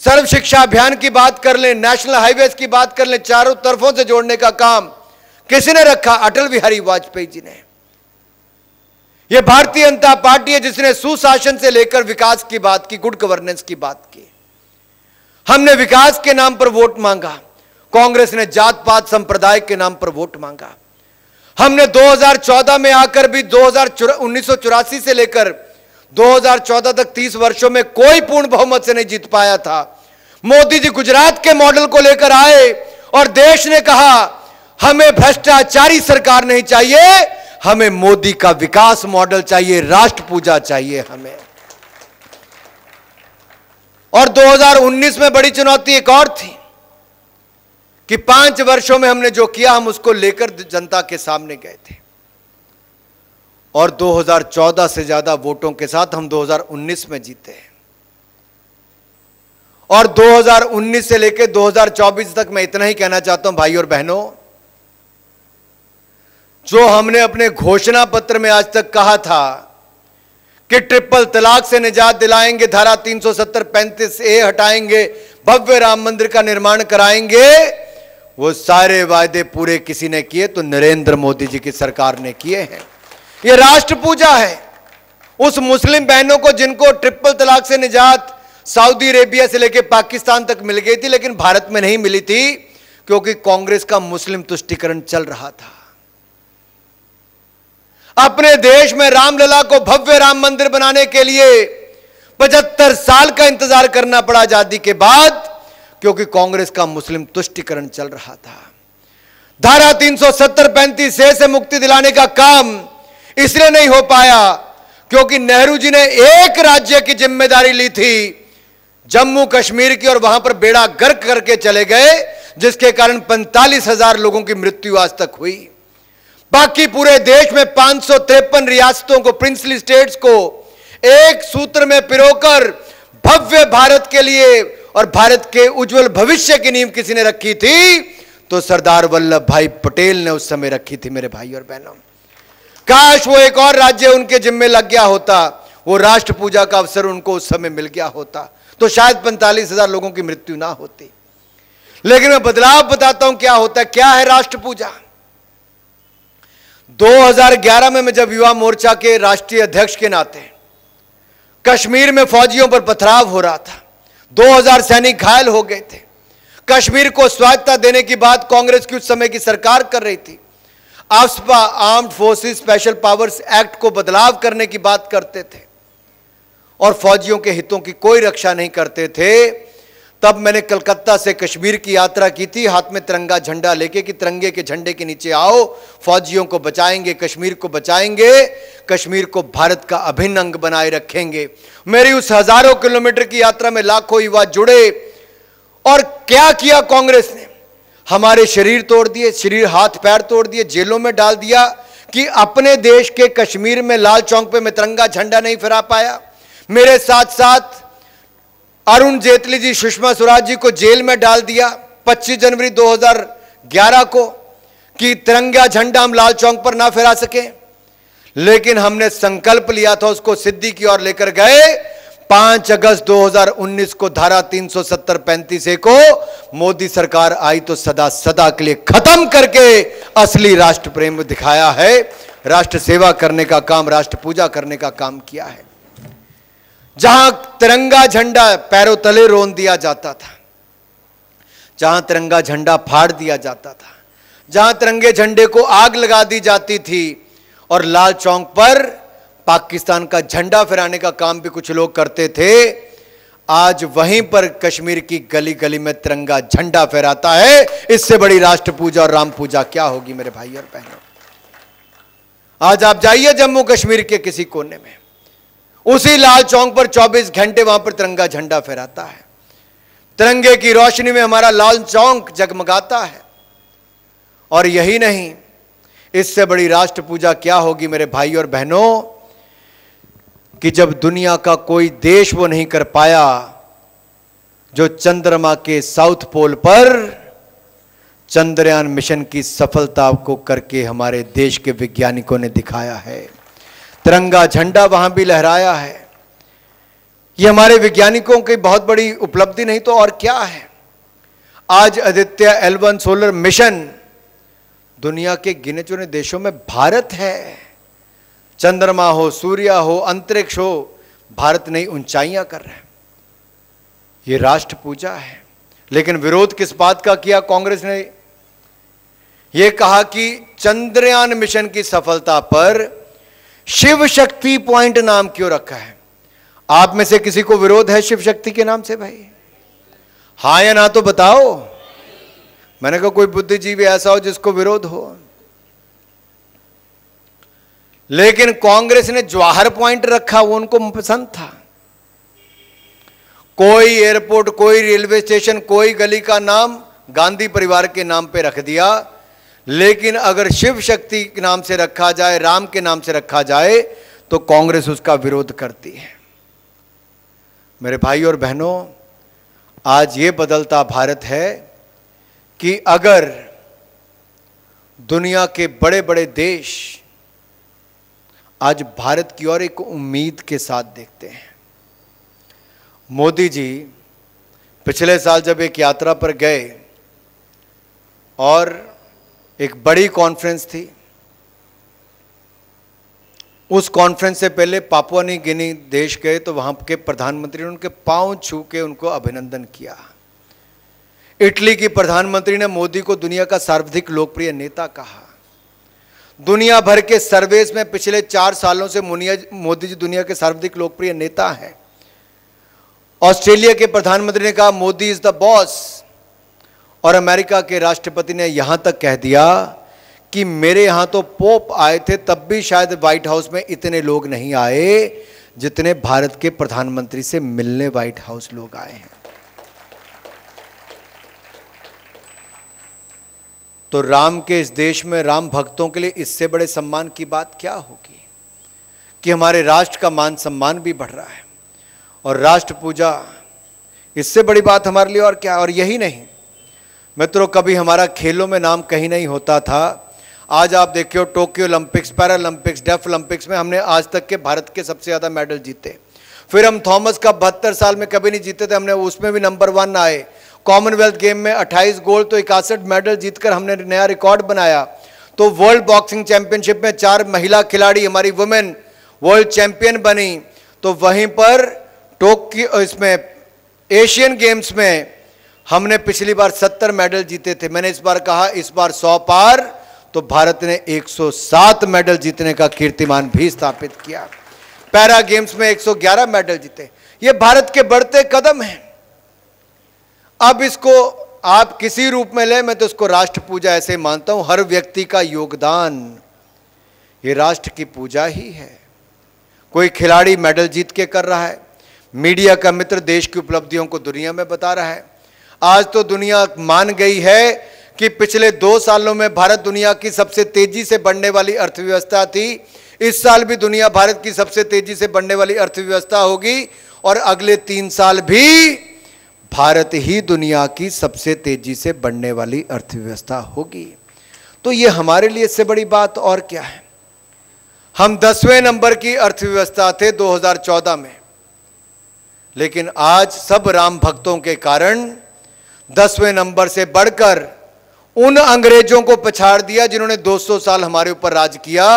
Speaker 6: सर्व शिक्षा अभियान की बात कर लें, नेशनल हाईवेज की बात कर लें, चारों तरफों से जोड़ने का काम किसने रखा? अटल बिहारी वाजपेयी जी ने। यह भारतीय जनता पार्टी है जिसने सुशासन से लेकर विकास की बात की, गुड गवर्नेंस की बात की। हमने विकास के नाम पर वोट मांगा, कांग्रेस ने जात पात संप्रदाय के नाम पर वोट मांगा। हमने 2014 में आकर भी 1984 से लेकर 2014 तक 30 वर्षों में कोई पूर्ण बहुमत से नहीं जीत पाया था। मोदी जी गुजरात के मॉडल को लेकर आए और देश ने कहा हमें भ्रष्टाचारी सरकार नहीं चाहिए, हमें मोदी का विकास मॉडल चाहिए, राष्ट्र पूजा चाहिए हमें। और 2019 में बड़ी चुनौती एक और थी कि 5 वर्षों में हमने जो किया, हम उसको लेकर जनता के सामने गए थे। और 2014 से ज्यादा वोटों के साथ हम 2019 में जीते हैं। और 2019 से लेकर 2024 तक मैं इतना ही कहना चाहता हूं भाई और बहनों, जो हमने अपने घोषणा पत्र में आज तक कहा था कि ट्रिपल तलाक से निजात दिलाएंगे, धारा 370-35A हटाएंगे, भव्य राम मंदिर का निर्माण कराएंगे, वो सारे वायदे पूरे किसी ने किए तो नरेंद्र मोदी जी की सरकार ने किए हैं। ये राष्ट्र पूजा है। उस मुस्लिम बहनों को जिनको ट्रिपल तलाक से निजात सऊदी अरेबिया से लेकर पाकिस्तान तक मिल गई थी, लेकिन भारत में नहीं मिली थी, क्योंकि कांग्रेस का मुस्लिम तुष्टीकरण चल रहा था। अपने देश में रामलला को भव्य राम मंदिर बनाने के लिए 75 साल का इंतजार करना पड़ा आजादी के बाद, क्योंकि कांग्रेस का मुस्लिम तुष्टीकरण चल रहा था। धारा 370-35A से मुक्ति दिलाने का काम इसलिए नहीं हो पाया क्योंकि नेहरू जी ने एक राज्य की जिम्मेदारी ली थी, जम्मू कश्मीर की और वहां पर बेड़ा गर्क करके चले गए, जिसके कारण 45,000 लोगों की मृत्यु आज तक हुई। बाकी पूरे देश में 553 रियासतों को, प्रिंसली स्टेट्स को एक सूत्र में पिरोकर भव्य भारत के लिए और भारत के उज्जवल भविष्य की नींव किसी ने रखी थी तो सरदार वल्लभ भाई पटेल ने उस समय रखी थी। मेरे भाई और बहनों, काश वो एक और राज्य उनके जिम्मे लग गया होता, वो राष्ट्र पूजा का अवसर उनको उस समय मिल गया होता तो शायद 45,000 लोगों की मृत्यु ना होती। लेकिन मैं बदलाव बताता हूं क्या होता है। क्या है राष्ट्र पूजा? 2011 में मैं जब युवा मोर्चा के राष्ट्रीय अध्यक्ष के नाते कश्मीर में फौजियों पर पथराव हो रहा था, 2000 सैनिक घायल हो गए थे, कश्मीर को स्वायत्तता देने की बात कांग्रेस की उस समय की सरकार कर रही थी, AFSPA armed forces special powers act को बदलाव करने की बात करते थे और फौजियों के हितों की कोई रक्षा नहीं करते थे, तब मैंने कलकत्ता से कश्मीर की यात्रा की थी, हाथ में तिरंगा झंडा लेके कि तिरंगे के झंडे के नीचे आओ, फौजियों को बचाएंगे, कश्मीर को बचाएंगे, कश्मीर को भारत का अभिन्न अंग बनाए रखेंगे। मेरी उस हजारों किलोमीटर की यात्रा में लाखों युवा जुड़े और क्या किया कांग्रेस ने? हमारे शरीर तोड़ दिए, शरीर हाथ पैर तोड़ दिए, जेलों में डाल दिया कि अपने देश के कश्मीर में लाल चौक पे मैं तिरंगा झंडा नहीं फहरा पाया। मेरे साथ साथ अरुण जेटली जी, सुषमा स्वराज जी को जेल में डाल दिया 25 जनवरी 2011 को कि तिरंगा झंडा हम लाल चौक पर ना फहरा सके। लेकिन हमने संकल्प लिया था, उसको सिद्धि की ओर लेकर गए। 5 अगस्त 2019 को धारा 370-35 को मोदी सरकार आई तो सदा सदा के लिए खत्म करके असली राष्ट्र प्रेम दिखाया है, राष्ट्र सेवा करने का काम, राष्ट्र पूजा करने का काम किया है। जहां तिरंगा झंडा पैरों तले रोन दिया जाता था, जहां तिरंगा झंडा फाड़ दिया जाता था, जहां तिरंगे झंडे को आग लगा दी जाती थी और लाल चौक पर पाकिस्तान का झंडा फहराने का काम भी कुछ लोग करते थे, आज वहीं पर कश्मीर की गली गली में तिरंगा झंडा फहराता है। इससे बड़ी राष्ट्र पूजा और राम पूजा क्या होगी मेरे भाई और बहनों? आज आप जाइए जम्मू कश्मीर के किसी कोने में, उसी लाल चौक पर 24 घंटे वहां पर तिरंगा झंडा फहराता है। तिरंगे की रोशनी में हमारा लाल चौक जगमगाता है। और यही नहीं, इससे बड़ी राष्ट्र पूजा क्या होगी मेरे भाई और बहनों कि जब दुनिया का कोई देश वो नहीं कर पाया जो चंद्रमा के साउथ पोल पर चंद्रयान मिशन की सफलता को करके हमारे देश के वैज्ञानिकों ने दिखाया है। तिरंगा झंडा वहां भी लहराया है। ये हमारे वैज्ञानिकों की बहुत बड़ी उपलब्धि नहीं तो और क्या है। आज आदित्य L1 सोलर मिशन दुनिया के गिने चुने देशों में भारत है। चंद्रमा हो, सूर्य हो, अंतरिक्ष हो, भारत नई ऊंचाइयां कर रहा है। ये राष्ट्र पूजा है। लेकिन विरोध किस बात का किया कांग्रेस ने? यह कहा कि चंद्रयान मिशन की सफलता पर शिव शक्ति पॉइंट नाम क्यों रखा है? आप में से किसी को विरोध है शिव शक्ति के नाम से भाई? हाँ या ना तो बताओ। मैंने कहा कोई बुद्धिजीवी ऐसा हो जिसको विरोध हो। लेकिन कांग्रेस ने जवाहर पॉइंट रखा, वो उनको पसंद था। कोई एयरपोर्ट, कोई रेलवे स्टेशन, कोई गली का नाम गांधी परिवार के नाम पे रख दिया। लेकिन अगर शिव शक्ति के नाम से रखा जाए, राम के नाम से रखा जाए तो कांग्रेस उसका विरोध करती है। मेरे भाई और बहनों, आज ये बदलता भारत है कि अगर दुनिया के बड़े बड़े देश आज भारत की ओर एक उम्मीद के साथ देखते हैं। मोदी जी पिछले साल जब एक यात्रा पर गए और एक बड़ी कॉन्फ्रेंस थी, उस कॉन्फ्रेंस से पहले पापुआ न्यू गिनी देश गए तो वहां के प्रधानमंत्री ने उनके पांव छू के उनको अभिनंदन किया। इटली की प्रधानमंत्री ने मोदी को दुनिया का सर्वाधिक लोकप्रिय नेता कहा। दुनिया भर के सर्वेस में पिछले 4 सालों से मोदी जी दुनिया के सर्वाधिक लोकप्रिय नेता हैं। ऑस्ट्रेलिया के प्रधानमंत्री ने कहा मोदी इज द बॉस, और अमेरिका के राष्ट्रपति ने यहां तक कह दिया कि मेरे यहां तो पोप आए थे तब भी शायद व्हाइट हाउस में इतने लोग नहीं आए जितने भारत के प्रधानमंत्री से मिलने व्हाइट हाउस लोग आए हैं। तो राम के इस देश में राम भक्तों के लिए इससे बड़े सम्मान की बात क्या होगी कि हमारे राष्ट्र का मान सम्मान भी बढ़ रहा है और राष्ट्र पूजा, इससे बड़ी बात हमारे लिए और क्या। और यही नहीं मित्रों, कभी हमारा खेलों में नाम कहीं नहीं होता था। आज आप देखिए Tokyo Olympics, para Olympics, deaf Olympics में हमने आज तक के भारत के सबसे ज़्यादा मेडल जीते। फिर हम थॉमस का 72 साल में कभी नहीं जीते थे, हमने उसमें भी नंबर 1 आए। कॉमनवेल्थ गेम में 28 गोल्ड तो 61 मेडल जीतकर हमने नया रिकॉर्ड बनाया। तो वर्ल्ड बॉक्सिंग चैंपियनशिप में 4 महिला खिलाड़ी हमारी वुमेन वर्ल्ड चैंपियन बनी। तो वहीं पर टोक्यो इसमें एशियन गेम्स में हमने पिछली बार 70 मेडल जीते थे। मैंने इस बार कहा इस बार 100 पार, तो भारत ने 107 मेडल जीतने का कीर्तिमान भी स्थापित किया। पैरा गेम्स में 111 मेडल जीते। ये भारत के बढ़ते कदम हैं। अब इसको आप किसी रूप में ले, मैं तो इसको राष्ट्र पूजा ऐसे मानता हूं। हर व्यक्ति का योगदान ये राष्ट्र की पूजा ही है। कोई खिलाड़ी मेडल जीत के कर रहा है, मीडिया का मित्र देश की उपलब्धियों को दुनिया में बता रहा है। आज तो दुनिया मान गई है कि पिछले 2 सालों में भारत दुनिया की सबसे तेजी से बढ़ने वाली अर्थव्यवस्था थी। इस साल भी दुनिया भारत की सबसे तेजी से बढ़ने वाली अर्थव्यवस्था होगी और अगले 3 साल भी भारत ही दुनिया की सबसे तेजी से बढ़ने वाली अर्थव्यवस्था होगी। तो ये हमारे लिए इससे बड़ी बात और क्या है। हम 10वें नंबर की अर्थव्यवस्था थे 2014 में, लेकिन आज सब राम भक्तों के कारण 10वें नंबर से बढ़कर उन अंग्रेजों को पछाड़ दिया जिन्होंने 200 साल हमारे ऊपर राज किया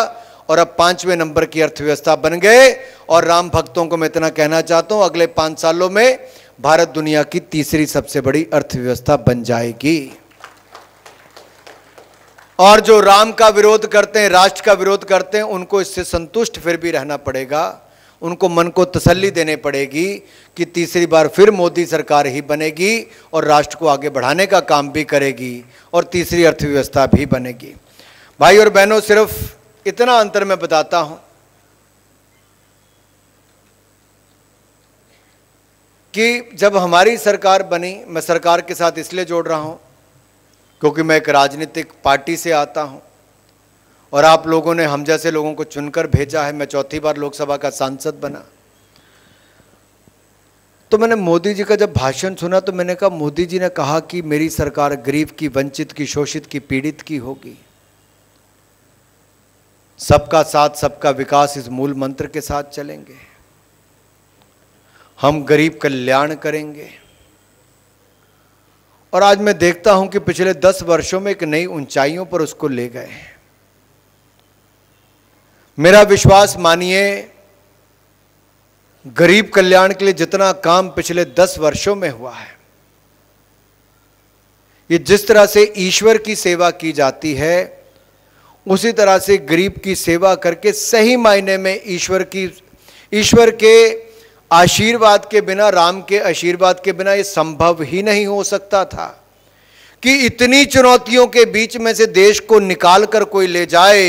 Speaker 6: और अब 5वें नंबर की अर्थव्यवस्था बन गए। और राम भक्तों को मैं इतना कहना चाहता हूं, अगले 5 सालों में भारत दुनिया की तीसरी सबसे बड़ी अर्थव्यवस्था बन जाएगी। और जो राम का विरोध करते हैं, राष्ट्र का विरोध करते हैं, उनको इससे संतुष्ट फिर भी रहना पड़ेगा। उनको मन को तसल्ली देनी पड़ेगी कि तीसरी बार फिर मोदी सरकार ही बनेगी और राष्ट्र को आगे बढ़ाने का काम भी करेगी और तीसरी अर्थव्यवस्था भी बनेगी। भाई और बहनों, सिर्फ इतना अंतर मैं बताता हूं कि जब हमारी सरकार बनी, मैं सरकार के साथ इसलिए जोड़ रहा हूं क्योंकि मैं एक राजनीतिक पार्टी से आता हूं और आप लोगों ने हम जैसे लोगों को चुनकर भेजा है। मैं 4थी बार लोकसभा का सांसद बना। तो मैंने मोदी जी का जब भाषण सुना तो मैंने कहा, मोदी जी ने कहा कि मेरी सरकार गरीब की, वंचित की, शोषित की, पीड़ित की होगी। सबका साथ सबका विकास इस मूल मंत्र के साथ चलेंगे। हम गरीब कल्याण करेंगे। और आज मैं देखता हूं कि पिछले 10 वर्षों में एक नई ऊंचाइयों पर उसको ले गए हैं। मेरा विश्वास मानिए, गरीब कल्याण के लिए जितना काम पिछले 10 वर्षों में हुआ है, ये जिस तरह से ईश्वर की सेवा की जाती है, उसी तरह से गरीब की सेवा करके सही मायने में ईश्वर के आशीर्वाद के बिना, राम के आशीर्वाद के बिना ये संभव ही नहीं हो सकता था कि इतनी चुनौतियों के बीच में से देश को निकाल कर कोई ले जाए।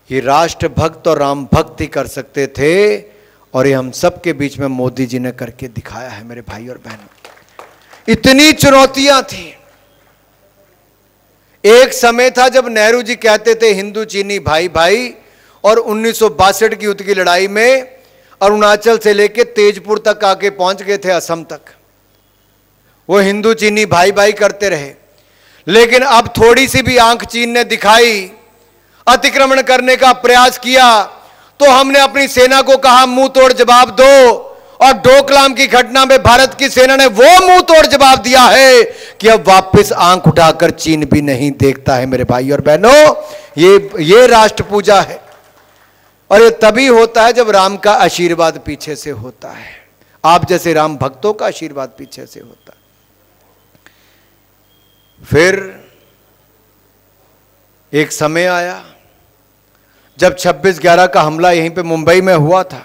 Speaker 6: ये राष्ट्र भक्त और राम भक्त ही कर सकते थे और ये हम सब के बीच में मोदी जी ने करके दिखाया है। मेरे भाई और बहनों, इतनी चुनौतियां थी। एक समय था जब नेहरू जी कहते थे हिंदू चीनी भाई भाई, और 1962 की युद्ध की लड़ाई में अरुणाचल से लेके तेजपुर तक आके पहुंच गए थे, असम तक। वो हिंदू चीनी भाई भाई करते रहे। लेकिन अब थोड़ी सी भी आंख चीन ने दिखाई, अतिक्रमण करने का प्रयास किया, तो हमने अपनी सेना को कहा मुंह तोड़ जवाब दो। और डोकलाम की घटना में भारत की सेना ने वो मुंह तोड़ जवाब दिया है कि अब वापस आंख उठाकर चीन भी नहीं देखता है। मेरे भाई और बहनों, ये राष्ट्र पूजा है। और ये तभी होता है जब राम का आशीर्वाद पीछे से होता है, आप जैसे राम भक्तों का आशीर्वाद पीछे से होता है। फिर एक समय आया जब 26/11 का हमला यहीं पे मुंबई में हुआ था,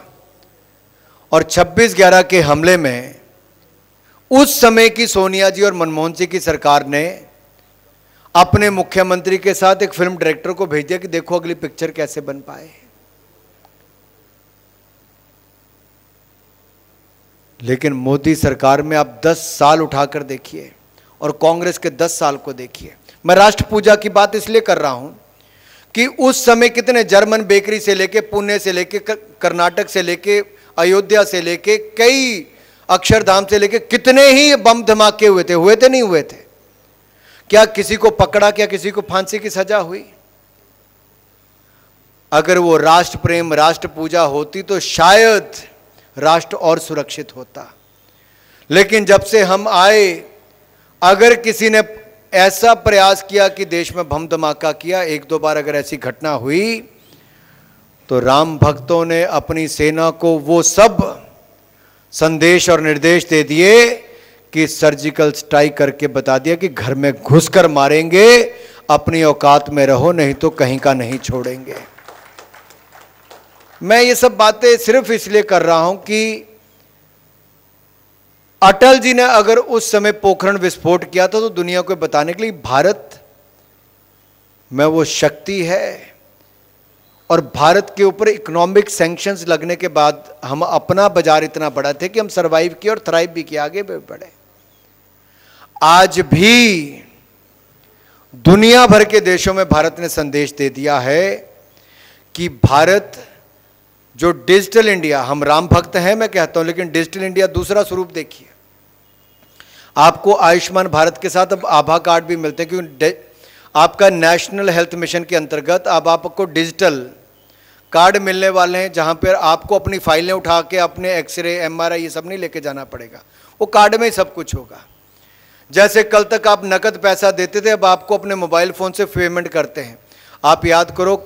Speaker 6: और 26/11 के हमले में उस समय की सोनिया जी और मनमोहन सिंह की सरकार ने अपने मुख्यमंत्री के साथ एक फिल्म डायरेक्टर को भेज दिया कि देखो अगली पिक्चर कैसे बन पाए। लेकिन मोदी सरकार में आप 10 साल उठाकर देखिए और कांग्रेस के 10 साल को देखिए। मैं राष्ट्र पूजा की बात इसलिए कर रहा हूं कि उस समय कितने जर्मन बेकरी से लेके, पुणे से लेके, कर्नाटक से लेके, अयोध्या से लेके, कई अक्षरधाम से लेके कितने ही बम धमाके हुए थे नहीं हुए थे? क्या किसी को पकड़ा? क्या किसी को फांसी की सजा हुई? अगर वो राष्ट्र प्रेम, राष्ट्र पूजा होती तो शायद राष्ट्र और सुरक्षित होता। लेकिन जब से हम आए, अगर किसी ने ऐसा प्रयास किया कि देश में बम धमाका किया, 1-2 बार अगर ऐसी घटना हुई, तो राम भक्तों ने अपनी सेना को वो सब संदेश और निर्देश दे दिए कि सर्जिकल स्ट्राइक करके बता दिया कि घर में घुसकर मारेंगे, अपनी औकात में रहो, नहीं तो कहीं का नहीं छोड़ेंगे। मैं ये सब बातें सिर्फ इसलिए कर रहा हूं कि अटल जी ने अगर उस समय पोखरण विस्फोट किया था तो दुनिया को बताने के लिए भारत में वो शक्ति है। और भारत के ऊपर इकोनॉमिक सैंक्शंस लगने के बाद हम अपना बाजार इतना बड़ा थे कि हम सरवाइव किए और थ्राइव भी किए, आगे भी बढ़े। आज भी दुनिया भर के देशों में भारत ने संदेश दे दिया है कि भारत जो डिजिटल इंडिया, हम राम भक्त हैं मैं कहता हूं, लेकिन डिजिटल इंडिया दूसरा स्वरूप देखिए। आपको आयुष्मान भारत के साथ अब आभा कार्ड भी मिलते हैं, क्योंकि आपका नेशनल हेल्थ मिशन के अंतर्गत अब आपको डिजिटल कार्ड मिलने वाले हैं, जहां पर आपको अपनी फाइलें उठा के अपने एक्सरे, एमआरआई ये सब नहीं लेके जाना पड़ेगा, वो कार्ड में ही सब कुछ होगा। जैसे कल तक आप नकद पैसा देते थे, अब आपको अपने मोबाइल फ़ोन से पेमेंट करते हैं। आप याद करो,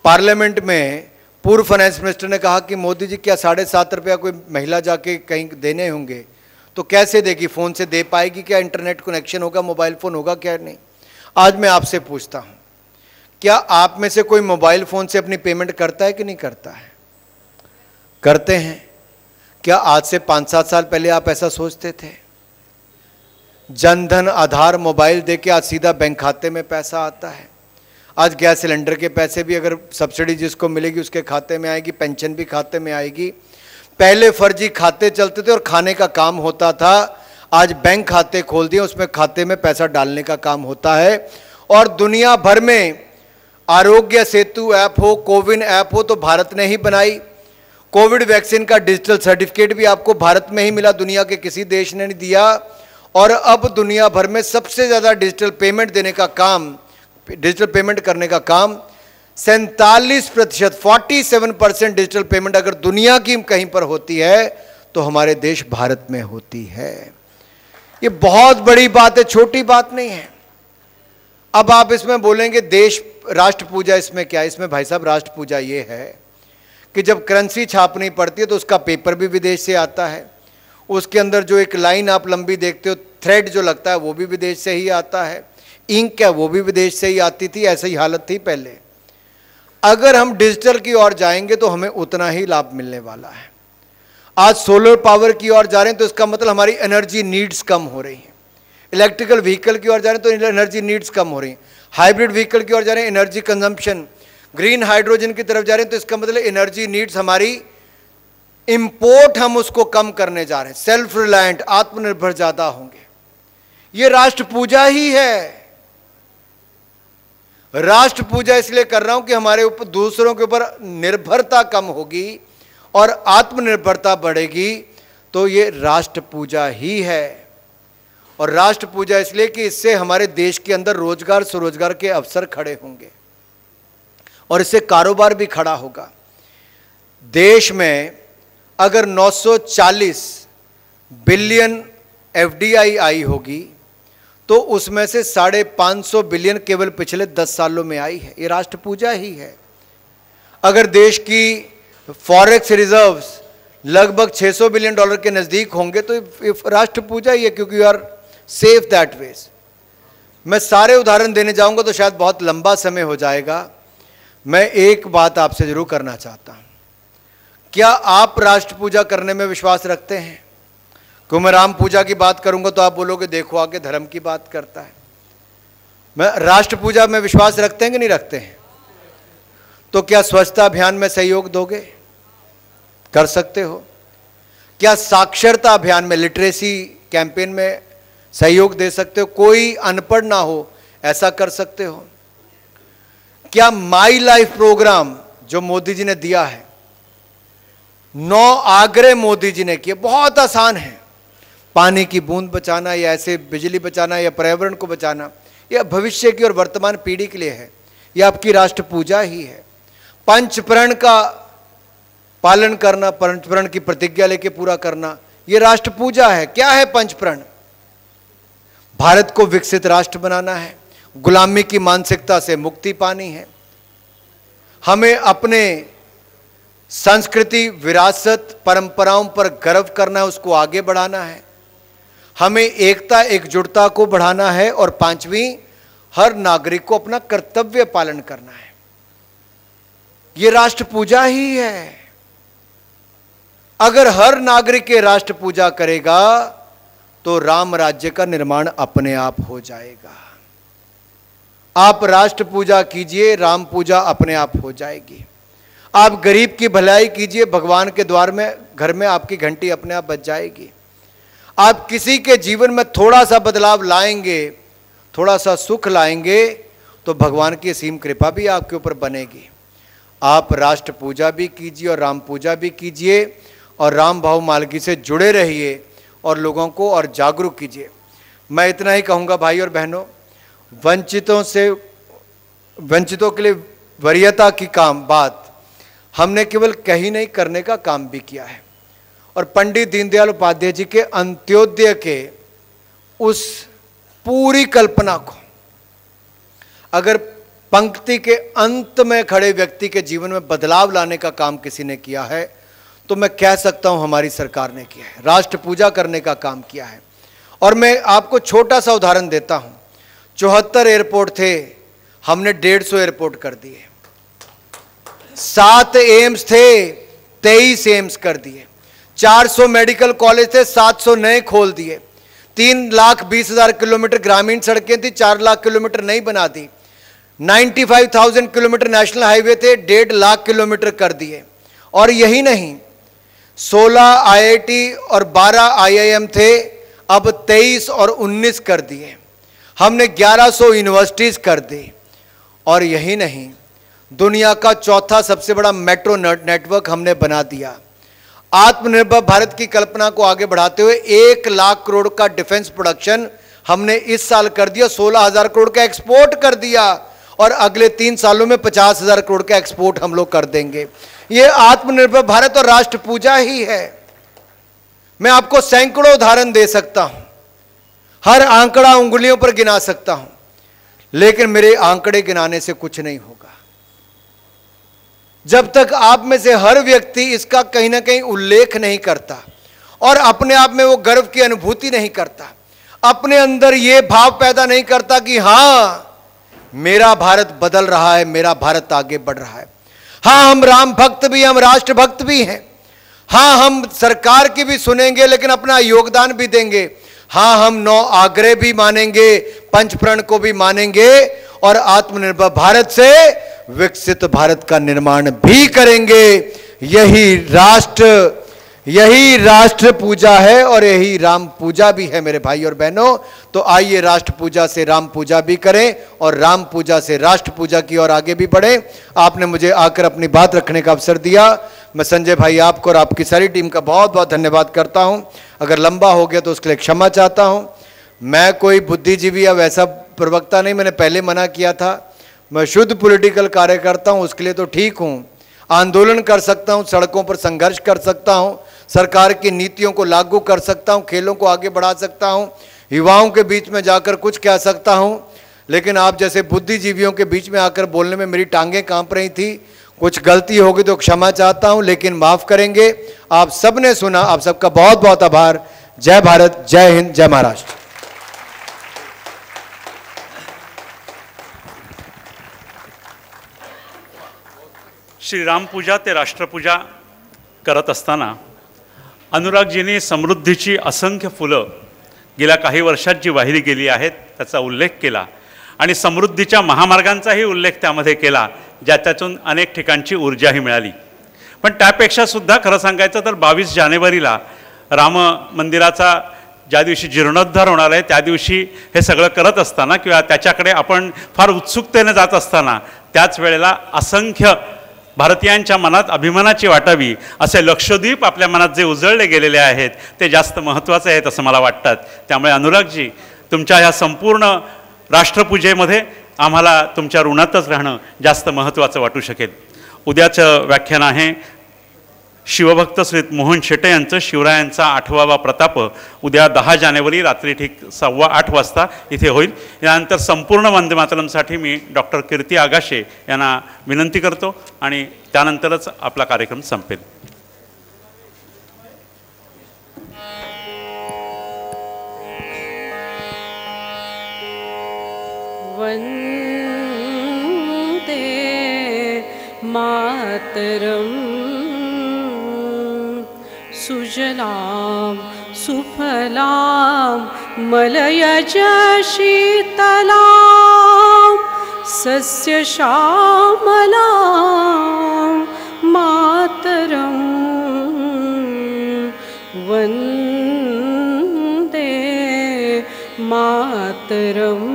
Speaker 6: पार्लियामेंट में पूर्व फाइनेंस मिनिस्टर ने कहा कि मोदी जी क्या 7.5 रुपया कोई महिला जाके कहीं देने होंगे तो कैसे देगी? फ़ोन से दे पाएगी क्या? इंटरनेट कनेक्शन होगा, मोबाइल फ़ोन होगा क्या? नहीं। आज मैं आपसे पूछता हूँ, क्या आप में से कोई मोबाइल फ़ोन से अपनी पेमेंट करता है कि नहीं करता है? करते हैं। क्या आज से 5-7 साल पहले आप ऐसा सोचते थे? जनधन, आधार, मोबाइल दे के आज सीधा बैंक खाते में पैसा आता है। आज गैस सिलेंडर के पैसे भी अगर सब्सिडी जिसको मिलेगी उसके खाते में आएगी, पेंशन भी खाते में आएगी। पहले फर्जी खाते चलते थे और खाने का काम होता था, आज बैंक खाते खोल दिए, उसमें खाते में पैसा डालने का काम होता है। और दुनिया भर में आरोग्य सेतु ऐप हो, कोविन ऐप हो, तो भारत ने ही बनाई। कोविड वैक्सीन का डिजिटल सर्टिफिकेट भी आपको भारत में ही मिला, दुनिया के किसी देश ने नहीं दिया। और अब दुनिया भर में सबसे ज़्यादा डिजिटल पेमेंट देने का काम, डिजिटल पेमेंट करने का काम 47%, 47% डिजिटल पेमेंट अगर दुनिया की कहीं पर होती है तो हमारे देश भारत में होती है। ये बहुत बड़ी बात है, छोटी बात नहीं है। अब आप इसमें बोलेंगे देश राष्ट्र पूजा, इसमें क्या? इसमें भाई साहब राष्ट्र पूजा ये है कि जब करेंसी छापनी पड़ती है तो उसका पेपर भी विदेश से आता है, उसके अंदर जो एक लाइन आप लंबी देखते हो, थ्रेड जो लगता है वो भी विदेश से ही आता है, इंक क्या वो भी विदेश से ही आती थी, ऐसी ही हालत थी पहले। अगर हम डिजिटल की ओर जाएंगे तो हमें उतना ही लाभ मिलने वाला है। आज सोलर पावर की ओर जा रहे हैं तो इसका मतलब हमारी एनर्जी नीड्स कम हो रही हैं। इलेक्ट्रिकल व्हीकल की ओर जा रहे हैं तो एनर्जी नीड्स कम हो रही हैं। हाइब्रिड व्हीकल की ओर जा रहे हैं, एनर्जी कंजम्पशन, ग्रीन हाइड्रोजन की तरफ जा रहे हैं तो इसका मतलब एनर्जी नीड्स हमारी इंपोर्ट हम उसको कम करने जा रहे हैं, सेल्फ रिलायंट, आत्मनिर्भर ज्यादा होंगे। ये राष्ट्र पूजा ही है। राष्ट्र पूजा इसलिए कर रहा हूं कि हमारे ऊपर, दूसरों के ऊपर निर्भरता कम होगी और आत्मनिर्भरता बढ़ेगी, तो ये राष्ट्र पूजा ही है। और राष्ट्र पूजा इसलिए कि इससे हमारे देश के अंदर रोजगार स्वरोजगार के अवसर खड़े होंगे और इससे कारोबार भी खड़ा होगा। देश में अगर 940 बिलियन एफडीआई आई होगी तो उसमें से 550 बिलियन केवल पिछले 10 सालों में आई है। ये राष्ट्र पूजा ही है। अगर देश की फॉरेक्स रिजर्व्स लगभग $600 बिलियन के नज़दीक होंगे तो ये राष्ट्र पूजा ही है, क्योंकि you are safe that ways. मैं सारे उदाहरण देने जाऊंगा तो शायद बहुत लंबा समय हो जाएगा। मैं एक बात आपसे जरूर करना चाहता हूं, क्या आप राष्ट्र पूजा करने में विश्वास रखते हैं? क्यों मैं राम पूजा की बात करूंगा तो आप बोलोगे देखो आगे धर्म की बात करता है। मैं राष्ट्र पूजा में विश्वास रखते हैं कि नहीं रखते हैं? तो क्या स्वच्छता अभियान में सहयोग दोगे? कर सकते हो। क्या साक्षरता अभियान में, लिटरेसी कैंपेन में सहयोग दे सकते हो? कोई अनपढ़ ना हो ऐसा कर सकते हो? क्या माई लाइफ प्रोग्राम जो मोदी जी ने दिया है, 9 आग्रह मोदी जी ने किए, बहुत आसान है। पानी की बूंद बचाना या ऐसे बिजली बचाना या पर्यावरण को बचाना, यह भविष्य की और वर्तमान पीढ़ी के लिए है। यह आपकी राष्ट्र पूजा ही है। पंचप्रण का पालन करना, पंचप्रण की प्रतिज्ञा लेके पूरा करना, यह राष्ट्र पूजा है। क्या है पंचप्रण? भारत को विकसित राष्ट्र बनाना है, गुलामी की मानसिकता से मुक्ति पानी है, हमें अपने संस्कृति, विरासत, परंपराओं पर गर्व करना है, उसको आगे बढ़ाना है, हमें एकता, एकजुटता को बढ़ाना है, और 5वीं, हर नागरिक को अपना कर्तव्य पालन करना है। यह राष्ट्र पूजा ही है। अगर हर नागरिक के राष्ट्र पूजा करेगा तो राम राज्य का निर्माण अपने आप हो जाएगा। आप राष्ट्र पूजा कीजिए, राम पूजा अपने आप हो जाएगी। आप गरीब की भलाई कीजिए, भगवान के द्वार में, घर में आपकी घंटी अपने आप बज जाएगी। आप किसी के जीवन में थोड़ा सा बदलाव लाएंगे, थोड़ा सा सुख लाएंगे, तो भगवान की असीम कृपा भी आपके ऊपर बनेगी। आप राष्ट्र पूजा भी कीजिए और राम पूजा भी कीजिए, और राम भाव मालगी से जुड़े रहिए और लोगों को और जागरूक कीजिए। मैं इतना ही कहूँगा भाई और बहनों, वंचितों के लिए वरीयता की बात हमने केवल कहीं नहीं, करने का काम भी किया है। और पंडित दीनदयाल उपाध्याय जी के अंत्योदय के उस पूरी कल्पना को अगर पंक्ति के अंत में खड़े व्यक्ति के जीवन में बदलाव लाने का काम किसी ने किया है, तो मैं कह सकता हूं हमारी सरकार ने किया है। राष्ट्र पूजा करने का काम किया है। और मैं आपको छोटा सा उदाहरण देता हूं। 74 एयरपोर्ट थे, हमने 150 एयरपोर्ट कर दिए। 7 एम्स थे, 23 एम्स कर दिए। 400 मेडिकल कॉलेज थे, 700 नए खोल दिए। 3,20,000 किलोमीटर ग्रामीण सड़कें थी, 4 लाख किलोमीटर नई बना दी। 95,000 किलोमीटर नेशनल हाईवे थे, 1.5 लाख किलोमीटर कर दिए। और यही नहीं, 16 आईआईटी और 12 आईआईएम थे, अब 23 और 19 कर दिए। हमने 1100 यूनिवर्सिटीज कर दी। और यही नहीं, दुनिया का चौथा सबसे बड़ा मेट्रो नेटवर्क हमने बना दिया। आत्मनिर्भर भारत की कल्पना को आगे बढ़ाते हुए 1 लाख करोड़ का डिफेंस प्रोडक्शन हमने इस साल कर दिया। 16,000 करोड़ का एक्सपोर्ट कर दिया, और अगले 3 सालों में 50,000 करोड़ का एक्सपोर्ट हम लोग कर देंगे। यह आत्मनिर्भर भारत और राष्ट्र पूजा ही है। मैं आपको सैकड़ों उदाहरण दे सकता हूं, हर आंकड़ा उंगलियों पर गिना सकता हूं, लेकिन मेरे आंकड़े गिनाने से कुछ नहीं होगा जब तक आप में से हर व्यक्ति इसका कहीं ना कहीं उल्लेख नहीं करता और अपने आप में वो गर्व की अनुभूति नहीं करता, अपने अंदर ये भाव पैदा नहीं करता कि हां, मेरा भारत बदल रहा है, मेरा भारत आगे बढ़ रहा है। हां, हम राम भक्त भी, हम राष्ट्र भक्त भी हैं। हां, हम सरकार की भी सुनेंगे, लेकिन अपना योगदान भी देंगे। हां, हम 9 आग्रह भी मानेंगे, पंचप्रण को भी मानेंगे, और आत्मनिर्भर भारत से विकसित भारत का निर्माण भी करेंगे। यही राष्ट्र पूजा है और यही राम पूजा भी है मेरे भाई और बहनों। तो आइए राष्ट्र पूजा से राम पूजा भी करें और राम पूजा से राष्ट्र पूजा की ओर आगे भी बढ़ें। आपने मुझे आकर अपनी बात रखने का अवसर दिया। मैं संजय भाई आपको और आपकी सारी टीम का बहुत बहुत धन्यवाद करता हूं। अगर लंबा हो गया तो उसके लिए क्षमा चाहता हूं। मैं कोई बुद्धिजीवी या वैसा प्रवक्ता नहीं, मैंने पहले मना किया था। मैं शुद्ध पॉलिटिकल कार्यकर्ता हूं, उसके लिए तो ठीक हूं। आंदोलन कर सकता हूं, सड़कों पर संघर्ष कर सकता हूं, सरकार की नीतियों को लागू कर सकता हूं, खेलों को आगे बढ़ा सकता हूं, युवाओं के बीच में जाकर कुछ कह सकता हूं। लेकिन आप जैसे बुद्धिजीवियों के बीच में आकर बोलने में मेरी टांगें कांप रही थी। कुछ गलती होगी तो क्षमा चाहता हूं, लेकिन माफ करेंगे। आप सबने सुना, आप सबका बहुत बहुत आभार। जय भारत, जय हिंद, जय महाराष्ट्र।
Speaker 3: श्रीरामपूजा ते राष्ट्रपूजा करत असताना अनुरागजींनी समृद्धीची असंख्य फुलं गेल्या काही वर्षात जी वाहिली गेली आहेत त्याचा उल्लेख केला आणि समृद्धीच्या महामार्गांचाही उल्लेख त्यामध्ये केला, ज्याच्यातून अनेक ठिकाणची ऊर्जाही मिळाली। पण त्यापेक्षा सुद्धा खरं सांगायचं तर 22 जानेवारीला राम मंदिराचा ज्या दिवशी जीर्णोद्धार होणार आहे त्या दिवशी हे सगळं करत असताना किंवा त्याच्याकडे आपण फार उत्सुकतेने जात असताना त्याच वेळेला असंख्य भारतीयांच्या मनात अभिमानाची वाटावी असे लक्षद्वीप आपल्या मनात जे उजळले गेलेले आहेत ते जास्त महत्त्वाचे आहेत असं मला वाटतात. त्यामुळे अनुरागजी, तुमच्या ह्या संपूर्ण राष्ट्रपूजेमध्ये आम्हाला तुमच्या ऋणातच राहणं जास्त महत्त्वाचं वाटू शकेल. उद्याचं व्याख्यान आहे शिवभक्त श्री मोहन शेटे यांचं शिवरायांचा 8वा प्रताप. उद्या 10 जानेवारी रात्री ठीक 7:15 वाजता इथे होईल. यानंतर संपूर्ण वंदे मातरमसाठी मी डॉक्टर कीर्ती आगाशे यांना विनंती करतो आणि त्यानंतरच आपला कार्यक्रम संपेल.
Speaker 7: वंदे मातरम् सुजलां सुफलां मलयज शीतलां सस्यश्यामलां मातरं वन्दे मातरम्.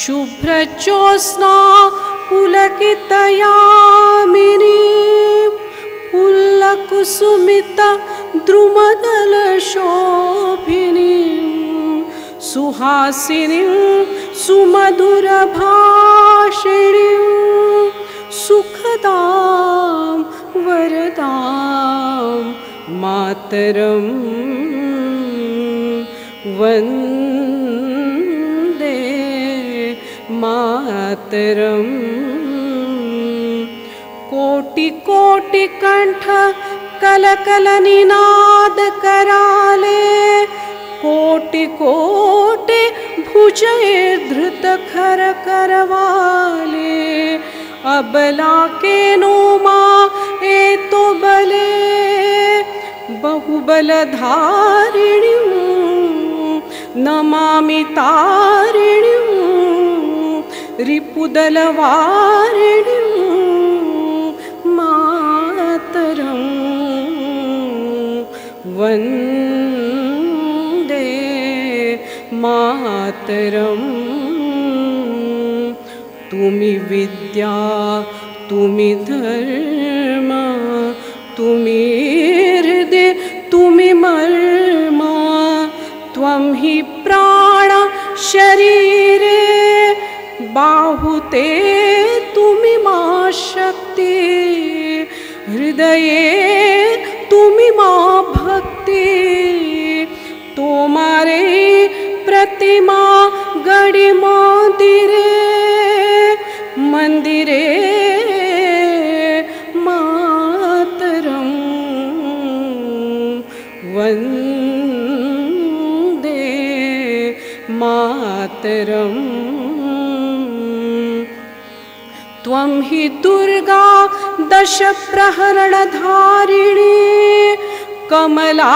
Speaker 7: शुभ्रज्योत्स्ना पुलकितयामिनी कुसुमित द्रुमदलशोभिनी सुहासिनीं सुमधुरभाषिणीं सुखदां वरदां मातरं वन्दे मातरम्. कोटि कोटि कंठ कलकल निनाद कराले कोटि कोटि भुजय धृत खर करवाले अबला के नो माँ ए तो बले बहुबलधारिणी नमामि तारिणी रिपुदलवारिणी मातरं वन्दे मातरं. तुमि विद्या तुमि धर्म तुमि हृदय तुमि मर्म त्वं हि प्राण शरीरे बाहुते तुमि मा शक्ति हृदये तुमि मा भक्ति तोमारे प्रतिमा गढ़ी मंदिरे मंदिरे मातरं वन्दे मातरं. त्वं हि दुर्गा दश प्रहरणधारिणी कमला